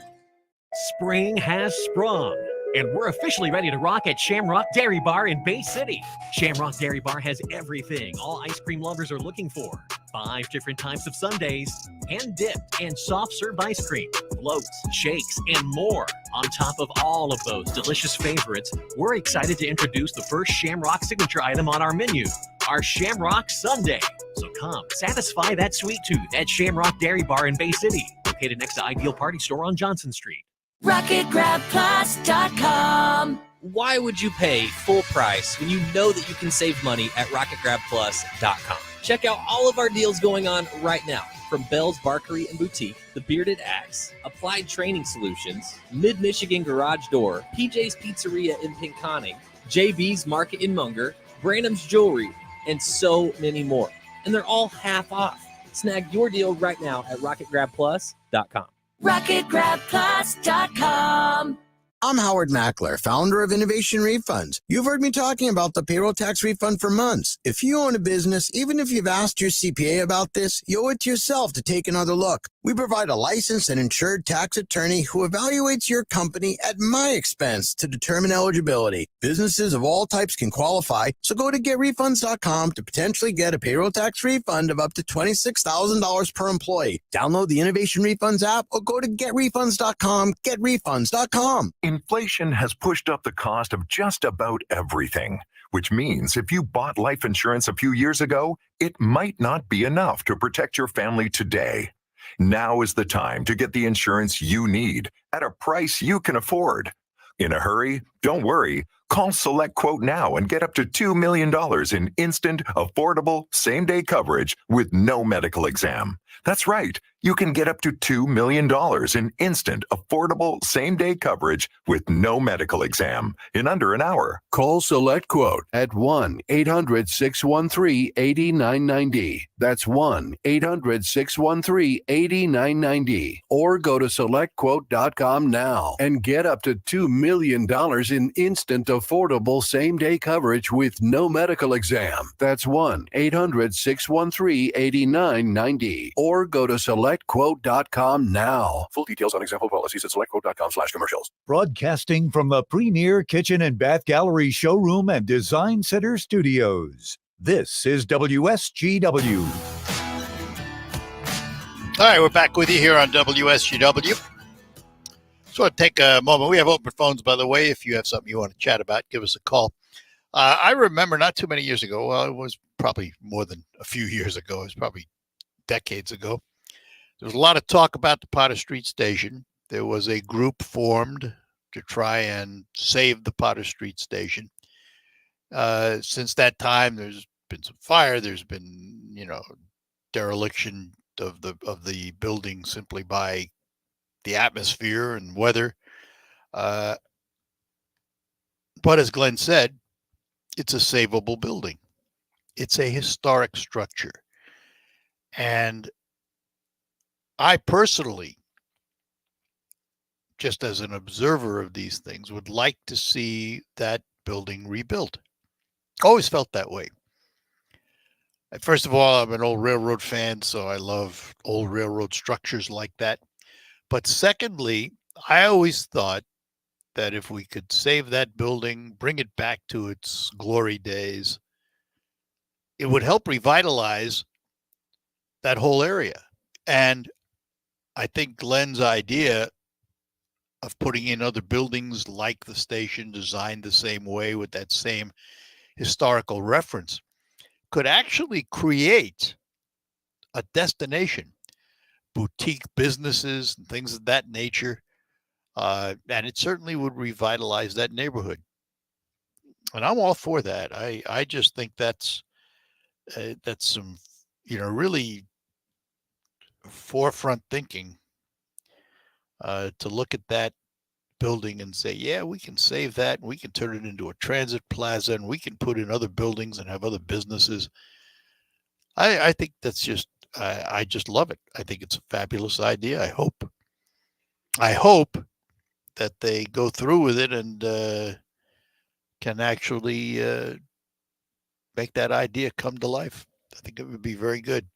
Spring has sprung, and we're officially ready to rock at Shamrock Dairy Bar in Bay City. Shamrock Dairy Bar has everything all ice cream lovers are looking for. 5 different types of sundaes, hand-dipped and soft-served ice cream, floats, shakes, and more. On top of all of those delicious favorites, we're excited to introduce the first Shamrock signature item on our menu, our Shamrock Sundae. So come, satisfy that sweet tooth at Shamrock Dairy Bar in Bay City, located next to Ideal Party Store on Johnson Street. RocketGrabPlus.com. Why would you pay full price when you know that you can save money at RocketGrabPlus.com? Check out all of our deals going on right now. From Bell's Barkery and Boutique, The Bearded Axe, Applied Training Solutions, Mid-Michigan Garage Door, PJ's Pizzeria in Pinconning, JB's Market in Munger, Branham's Jewelry, and so many more. And they're all half off. Snag your deal right now at RocketGrabPlus.com. RocketGrabPlus.com. I'm Howard Mackler, founder of Innovation Refunds. You've heard me talking about the payroll tax refund for months. If you own a business, even if you've asked your CPA about this, you owe it to yourself to take another look. We provide a licensed and insured tax attorney who evaluates your company at my expense to determine eligibility. Businesses of all types can qualify, so go to GetRefunds.com to potentially get a payroll tax refund of up to $26,000 per employee. Download the Innovation Refunds app or go to GetRefunds.com, GetRefunds.com. Inflation has pushed up the cost of just about everything, which means if you bought life insurance a few years ago, it might not be enough to protect your family today. Now is the time to get the insurance you need at a price you can afford. In a hurry? Don't worry. Call Select Quote now and get up to $2 million in instant, affordable, same-day coverage with no medical exam. That's right. You can get up to $2 million in instant, affordable, same-day coverage with no medical exam in under an hour. Call Select Quote at 1-800-613-8990. That's 1-800-613-8990. Or go to SelectQuote.com now and get up to $2 million in instant, affordable, same-day coverage with no medical exam. That's 1-800-613-8990. Or go to SelectQuote.com now. Full details on example policies at SelectQuote.com/commercials. Broadcasting from the premier kitchen and bath gallery showroom and design center studios. This is WSGW. All right, we're back with you here on WSGW. Just want to take a moment. We have open phones, by the way. If you have something you want to chat about, give us a call. I remember not too many years ago, well, it was probably more than a few years ago. It was probably decades ago. There was a lot of talk about the Potter Street Station. There was a group formed to try and save the Potter Street Station. Since that time, there's been some fire. There's been, dereliction of the building simply by the atmosphere and weather. But as Glenn said, it's a savable building. It's a historic structure. And I personally, just as an observer of these things, would like to see that building rebuilt. Always felt that way. First of all, I'm an old railroad fan, so I love old railroad structures like that. But secondly, I always thought that if we could save that building, bring it back to its glory days, it would help revitalize that whole area. And I think Glenn's idea of putting in other buildings like the station, designed the same way with that same historical reference, could actually create a destination, boutique businesses and things of that nature. And it certainly would revitalize that neighborhood. And I'm all for that. I just think that's some, really forefront thinking to look at that building and say, yeah, we can save that and we can turn it into a transit plaza and we can put in other buildings and have other businesses. I think that's just, I just love it. I think it's a fabulous idea. I hope that they go through with it and can actually make that idea come to life. I think it would be very good.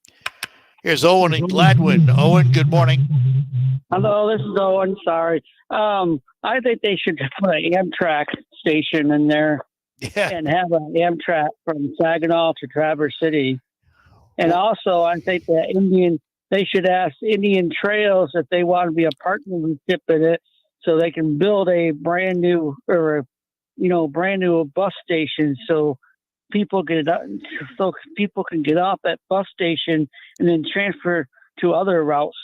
Here's Owen in Gladwin. Owen, good morning. Hello, this is Owen. Sorry. I think they should put an Amtrak station in there and have an Amtrak from Saginaw to Traverse City. And also, I think that they should ask Indian Trails if they want to be a partnership in it, so they can build a brand new bus station, so people can get off at bus station and then transfer to other routes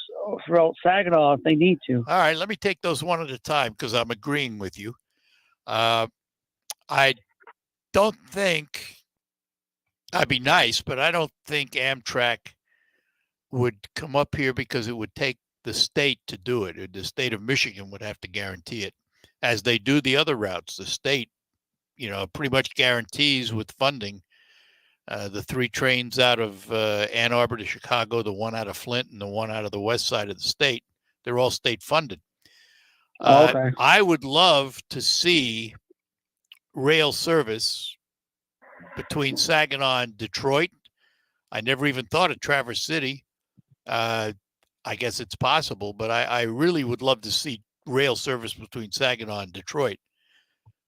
throughout Saginaw if they need to. All right, let me take those one at a time because I'm agreeing with you. I don't think I'd be nice, but I don't think Amtrak would come up here because it would take the state to do it. The state of Michigan would have to guarantee it, as they do the other routes. The state, pretty much guarantees with funding the 3 trains out of Ann Arbor to Chicago, the one out of Flint, and the one out of the west side of the state. They're all state funded. Okay. I would love to see rail service between Saginaw and Detroit. I never even thought of Traverse City. I guess it's possible, but I really would love to see rail service between Saginaw and Detroit.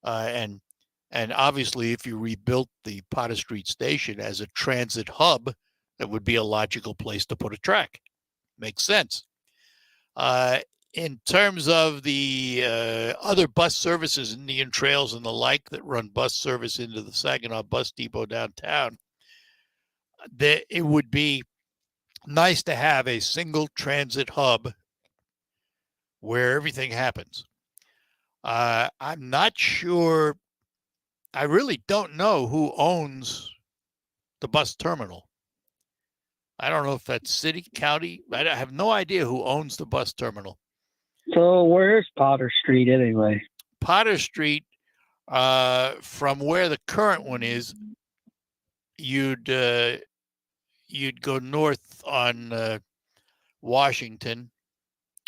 And obviously, if you rebuilt the Potter Street station as a transit hub, that would be a logical place to put a track. Makes sense. In terms of the other bus services, Indian Trails and the like, that run bus service into the Saginaw Bus Depot downtown, it would be nice to have a single transit hub where everything happens. I'm not sure. I really don't know who owns the bus terminal. I don't know if that's city, county. I have no idea who owns the bus terminal. So where's Potter Street anyway? Potter Street, from where the current one is, you'd go north on Washington,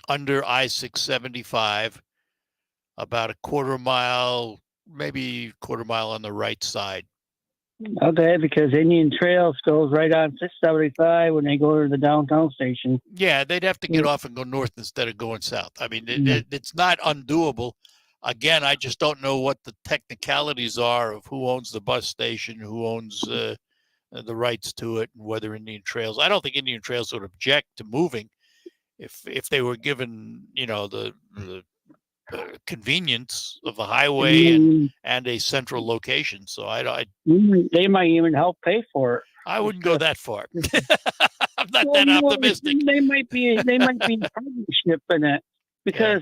under I-675, about a quarter mile on the right side. Okay, because Indian Trails goes right on 675 when they go to the downtown station. Yeah, they'd have to get off and go north instead of going south. I mean, it's not undoable. Again, I just don't know what the technicalities are of who owns the bus station, who owns the rights to it, and whether Indian Trails. I don't think Indian Trails would object to moving if they were given, the convenience of a highway and a central location. So they might even help pay for it. I wouldn't go that far. I'm not that optimistic. They might be in partnership in it, because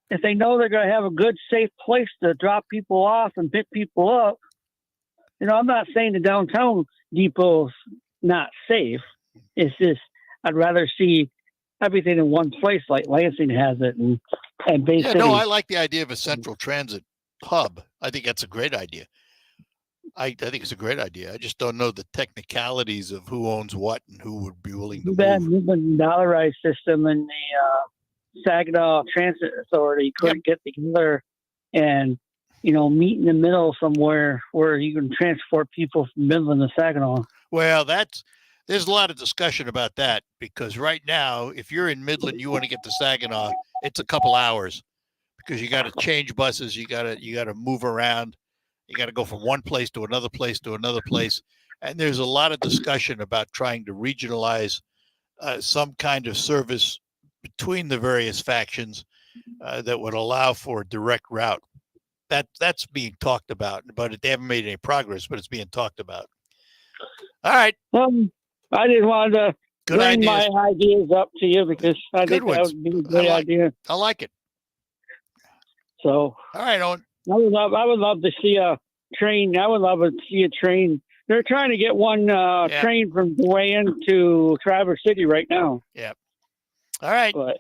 if they know they're going to have a good, safe place to drop people off and pick people up, I'm not saying the downtown depot's not safe. It's just I'd rather see everything in one place like Lansing has it and Bay City. No, I like the idea of a central transit hub. I think that's a great idea. I think it's a great idea. I just don't know the technicalities of who owns what and who would be willing to move. The dollarized system and the Saginaw Transit Authority couldn't get together and meet in the middle somewhere where you can transport people from Midland to Saginaw. Well, there's a lot of discussion about that, because right now, if you're in Midland, you want to get to Saginaw, it's a couple hours, because you got to change buses, you got to move around, you got to go from one place to another place to another place, and there's a lot of discussion about trying to regionalize some kind of service between the various factions that would allow for a direct route. That's being talked about, but they haven't made any progress, but it's being talked about. All right. I just wanted to bring my ideas up to you, because I think that would be a great idea. I like it. So, all right, Owen. I would love to see a train. I would love to see a train. They're trying to get one train from Duane to Traverse City right now. Yeah. All right. But,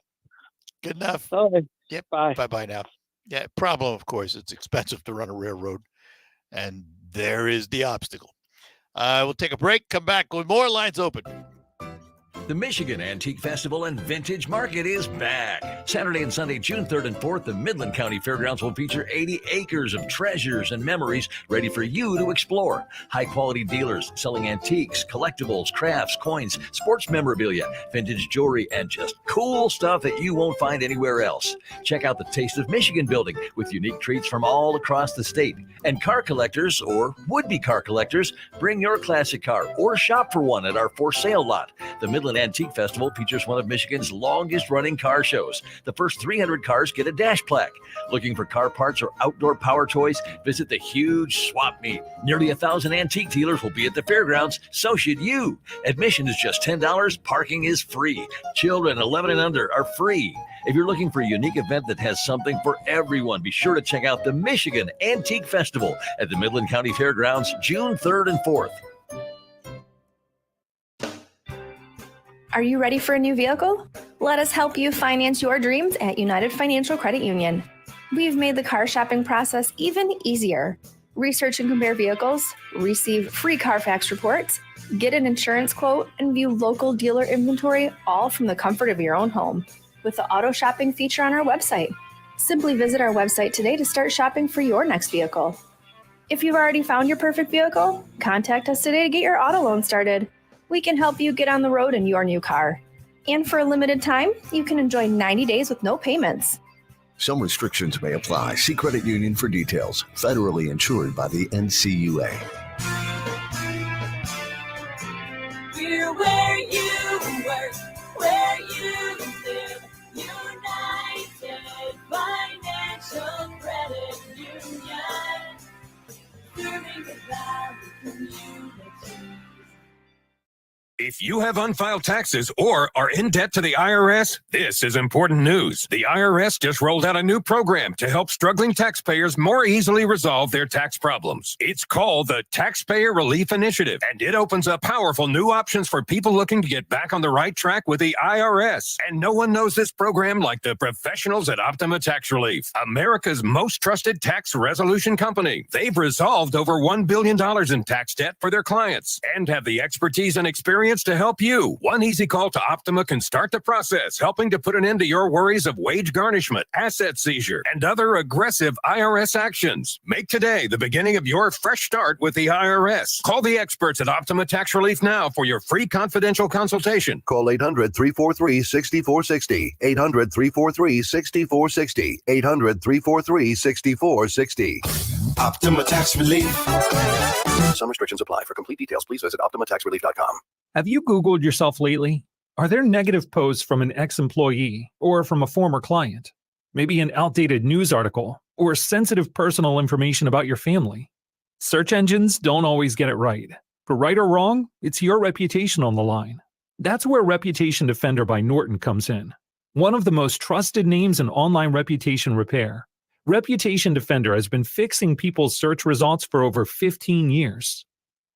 good enough. Okay. Yep. Bye. Bye now. Yeah, problem, of course, it's expensive to run a railroad, and there is the obstacle. We'll take a break, come back with more Lines Open. The Michigan Antique Festival and Vintage Market is back. Saturday and Sunday, June 3rd and 4th, the Midland County Fairgrounds will feature 80 acres of treasures and memories ready for you to explore. High-quality dealers selling antiques, collectibles, crafts, coins, sports memorabilia, vintage jewelry, and just cool stuff that you won't find anywhere else. Check out the Taste of Michigan building with unique treats from all across the state. And car collectors, or would-be car collectors, bring your classic car or shop for one at our for sale lot. The Midland Antique Festival features one of Michigan's longest-running car shows. The first 300 cars get a dash plaque. Looking for car parts or outdoor power toys? Visit the huge swap meet. Nearly 1,000 antique dealers will be at the fairgrounds. So should you. Admission is just $10. Parking is free. Children 11 and under are free. If you're looking for a unique event that has something for everyone, be sure to check out the Michigan Antique Festival at the Midland County Fairgrounds, June 3rd and 4th. Are you ready for a new vehicle? Let us help you finance your dreams at United Financial Credit Union. We've made the car shopping process even easier. Research and compare vehicles, receive free Carfax reports, get an insurance quote, and view local dealer inventory, all from the comfort of your own home with the auto shopping feature on our website. Simply visit our website today to start shopping for your next vehicle. If you've already found your perfect vehicle, contact us today to get your auto loan started. We can help you get on the road in your new car. And for a limited time, you can enjoy 90 days with no payments. Some restrictions may apply. See credit union for details. Federally insured by the NCUA. We're where you work, where you live. United Financial Credit Union. Serving the Valley community. If you have unfiled taxes or are in debt to the IRS, this is important news. The IRS just rolled out a new program to help struggling taxpayers more easily resolve their tax problems. It's called the Taxpayer Relief Initiative, and it opens up powerful new options for people looking to get back on the right track with the IRS. And no one knows this program like the professionals at Optima Tax Relief, America's most trusted tax resolution company. They've resolved over $1 billion in tax debt for their clients and have the expertise and experience to help you. One easy call to Optima can start the process, helping to put an end to your worries of wage garnishment, asset seizure, and other aggressive IRS actions. Make today the beginning of your fresh start with the IRS. Call the experts at Optima Tax Relief now for your free confidential consultation. Call 800-343-6460. 800-343-6460. 800-343-6460. Optima Tax Relief. Some restrictions apply. For complete details, please visit OptimaTaxRelief.com. Have you Googled yourself lately? Are there negative posts from an ex-employee or from a former client? Maybe an outdated news article or sensitive personal information about your family? Search engines don't always get it right. For right or wrong, it's your reputation on the line. That's where Reputation Defender by Norton comes in. One of the most trusted names in online reputation repair, Reputation Defender has been fixing people's search results for over 15 years.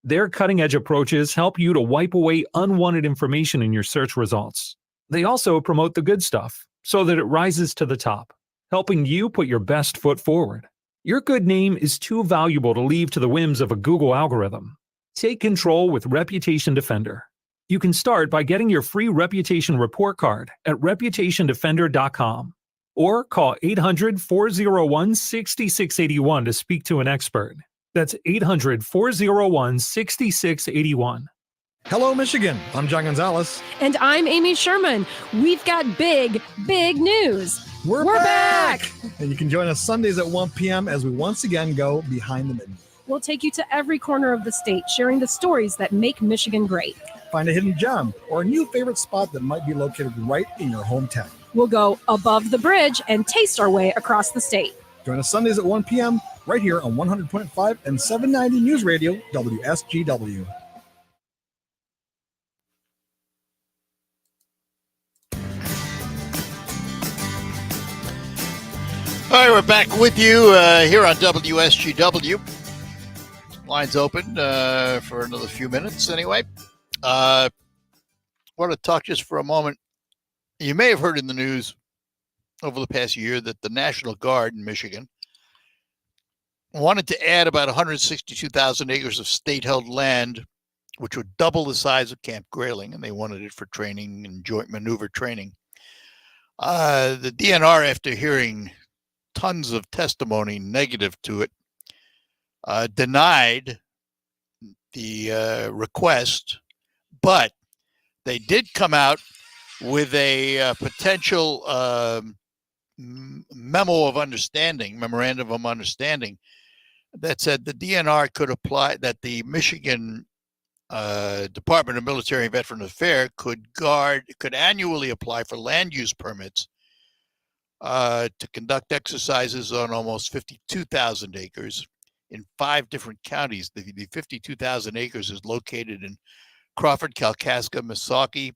Their cutting-edge approaches help you to wipe away unwanted information in your search results. They also promote the good stuff so that it rises to the top, helping you put your best foot forward. Your good name is too valuable to leave to the whims of a Google algorithm. Take control with Reputation Defender. You can start by getting your free reputation report card at reputationdefender.com or call 800-401-6681 to speak to an expert. That's 800-401-6681. Hello, Michigan. I'm John Gonzalez. And I'm Amy Sherman. We've got big news. We're back! And you can join us Sundays at 1 p.m. as we once again go behind the mitten. We'll take you to every corner of the state, sharing the stories that make Michigan great. Find a hidden gem or a new favorite spot that might be located right in your hometown. We'll go above the bridge and taste our way across the state. Join us Sundays at 1 p.m. right here on 100.5 and 790 News Radio, WSGW. All right, we're back with you here on WSGW. Lines open for another few minutes anyway. Want to talk just for a moment. You may have heard in the news over the past year that the National Guard in Michigan wanted to add about 162,000 acres of state-held land, which would double the size of Camp Grayling, and they wanted it for training and joint maneuver training. The DNR, after hearing tons of testimony negative to it, denied the request, but they did come out with a potential memorandum of understanding that said the DNR could apply, that the Michigan Department of Military and Veteran Affairs could annually apply for land use permits to conduct exercises on almost 52,000 acres in 5 different counties. The 52,000 acres is located in Crawford, Kalkaska, Missaukee,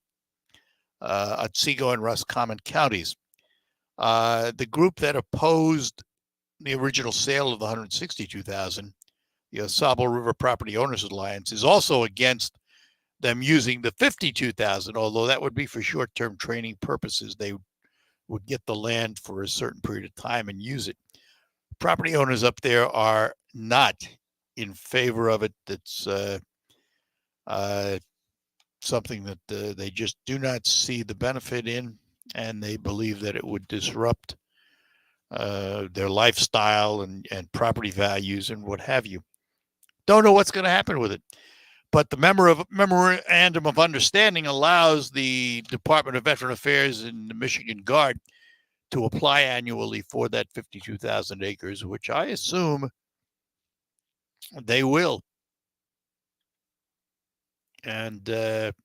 Otsego, and Roscommon counties. The group that opposed the original sale of the 162,000, the Osable River Property Owners Alliance, is also against them using the 52,000, although that would be for short-term training purposes. They would get the land for a certain period of time and use it. Property owners up there are not in favor of it. That's something that they just do not see the benefit in, and they believe that it would disrupt their lifestyle and property values and what have you. Don't know what's going to happen with it. But the memorandum of understanding allows the Department of Veteran Affairs and the Michigan Guard to apply annually for that 52,000 acres, which I assume they will. And the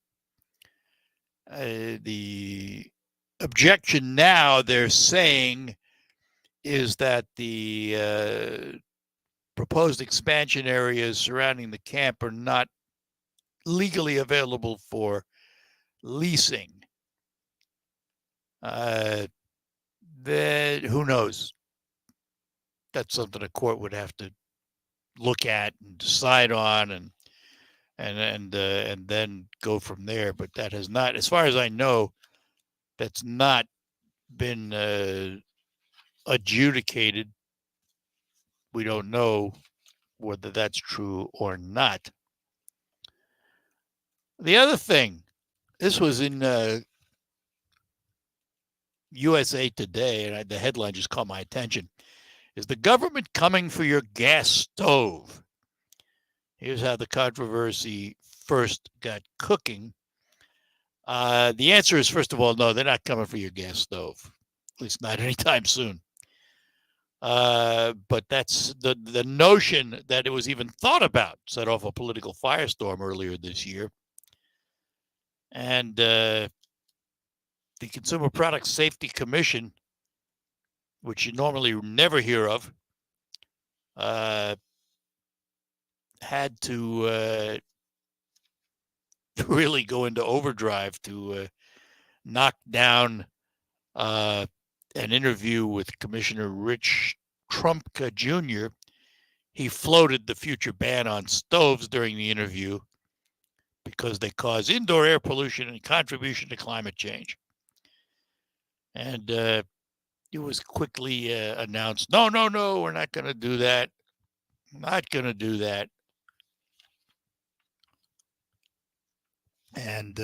objection now, they're saying, is that the proposed expansion areas surrounding the camp are not legally available for leasing. Who knows? That's something a court would have to look at and decide on, and then go from there. But that has not, as far as I know, that's not been adjudicated. We don't know whether that's true or not. The other thing, this was in USA Today, and the headline just caught my attention, is the government coming for your gas stove? Here's how the controversy first got cooking. The answer is, first of all, no, they're not coming for your gas stove, at least not anytime soon. But that's the notion that it was even thought about set off a political firestorm earlier this year. And the Consumer Product Safety Commission, which you normally never hear of, had to really go into overdrive to knock down an interview with Commissioner Rich Trumpka Jr. He floated the future ban on stoves during the interview because they cause indoor air pollution and contribution to climate change. And it was quickly announced, no, we're not going to do that. Not going to do that. And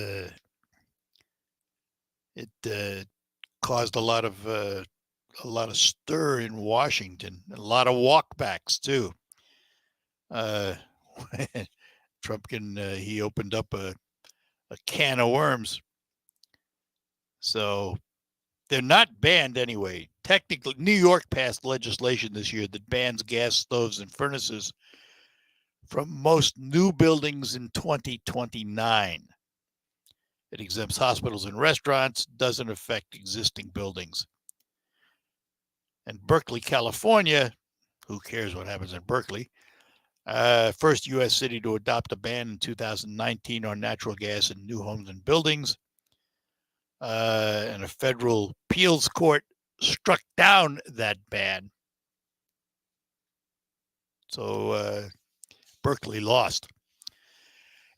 it caused a lot of stir in Washington, a lot of walkbacks too. Trumpkin, he opened up a can of worms. So they're not banned anyway. Technically, New York passed legislation this year that bans gas stoves and furnaces from most new buildings in 2029. It exempts hospitals and restaurants, doesn't affect existing buildings. And Berkeley, California, who cares what happens in Berkeley? First U.S. city to adopt a ban in 2019 on natural gas in new homes and buildings. And a federal appeals court struck down that ban. So Berkeley lost.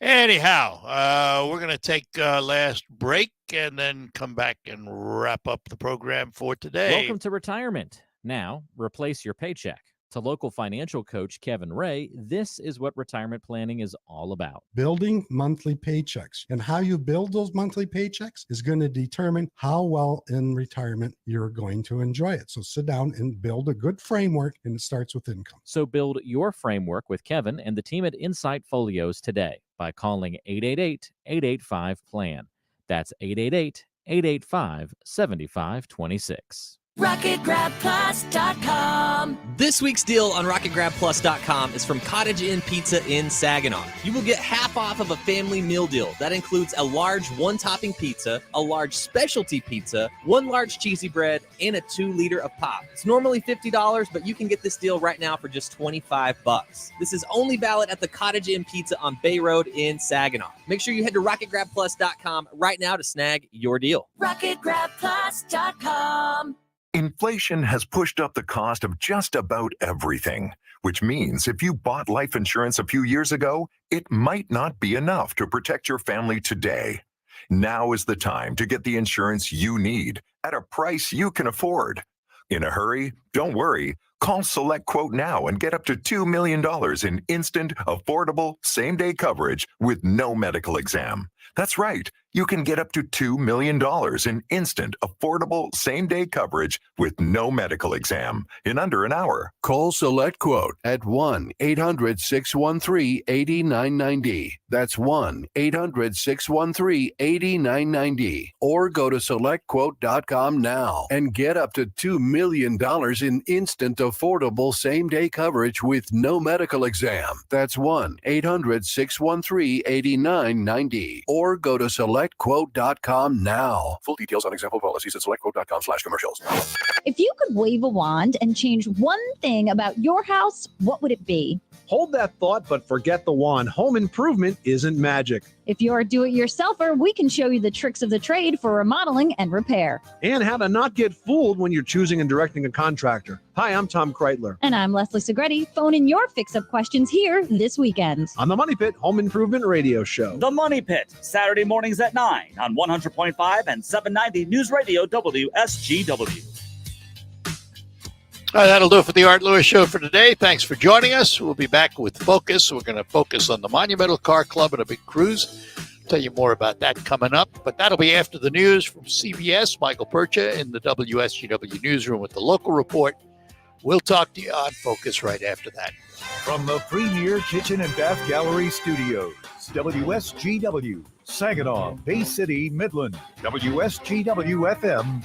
Anyhow, we're going to take last break, and then come back and wrap up the program for today. Welcome to retirement. Now, replace your paycheck. To local financial coach Kevin Ray, this is what retirement planning is all about. Building monthly paychecks. And how you build those monthly paychecks is going to determine how well in retirement you're going to enjoy it. So sit down and build a good framework, and it starts with income. So build your framework with Kevin and the team at Insight Folios today by calling 888-885-PLAN. That's 888-885-7526. RocketGrabPlus.com. This week's deal on RocketGrabPlus.com is from Cottage Inn Pizza in Saginaw. You will get half off of a family meal deal. That includes a large one-topping pizza, a large specialty pizza, one large cheesy bread, and a 2-liter of pop. It's normally $50, but you can get this deal right now for just $25. This is only valid at the Cottage Inn Pizza on Bay Road in Saginaw. Make sure you head to RocketGrabPlus.com right now to snag your deal. RocketGrabPlus.com. Inflation has pushed up the cost of just about everything, which means if you bought life insurance a few years ago, it might not be enough to protect your family today. Now is the time to get the insurance you need at a price you can afford. In a hurry? Don't worry. Call Select Quote now and get up to $2 million in instant, affordable, same-day coverage with no medical exam. That's right. You can get up to $2 million in instant, affordable, same-day coverage with no medical exam in under an hour. Call Select Quote at 1-800-613-8990. That's 1-800-613-8990. Or go to SelectQuote.com now and get up to $2 million in instant, affordable, same-day coverage with no medical exam. That's 1-800-613-8990. Or go to SelectQuote.com now. Full details on example policies at SelectQuote.com/commercials. If you could wave a wand and change one thing about your house, what would it be? Hold that thought, but forget the wand. Home improvement isn't magic. If you're a do-it-yourselfer, we can show you the tricks of the trade for remodeling and repair. And how to not get fooled when you're choosing and directing a contractor. Hi, I'm Tom Kreitler. And I'm Leslie Segretti. Phone in your fix-up questions here this weekend. On the Money Pit Home Improvement Radio Show. The Money Pit, Saturday mornings at 9 on 100.5 and 790 News Radio WSGW. All right, that'll do it for the Art Lewis Show for today. Thanks for joining us. We'll be back with Focus. We're going to focus on the Monumental Car Club and a big cruise. Tell you more about that coming up. But that'll be after the news from CBS. Michael Percha in the WSGW newsroom with the local report. We'll talk to you on Focus right after that. From the Premier Kitchen and Bath Gallery Studios, WSGW, Saginaw, Bay City, Midland, WSGW FM.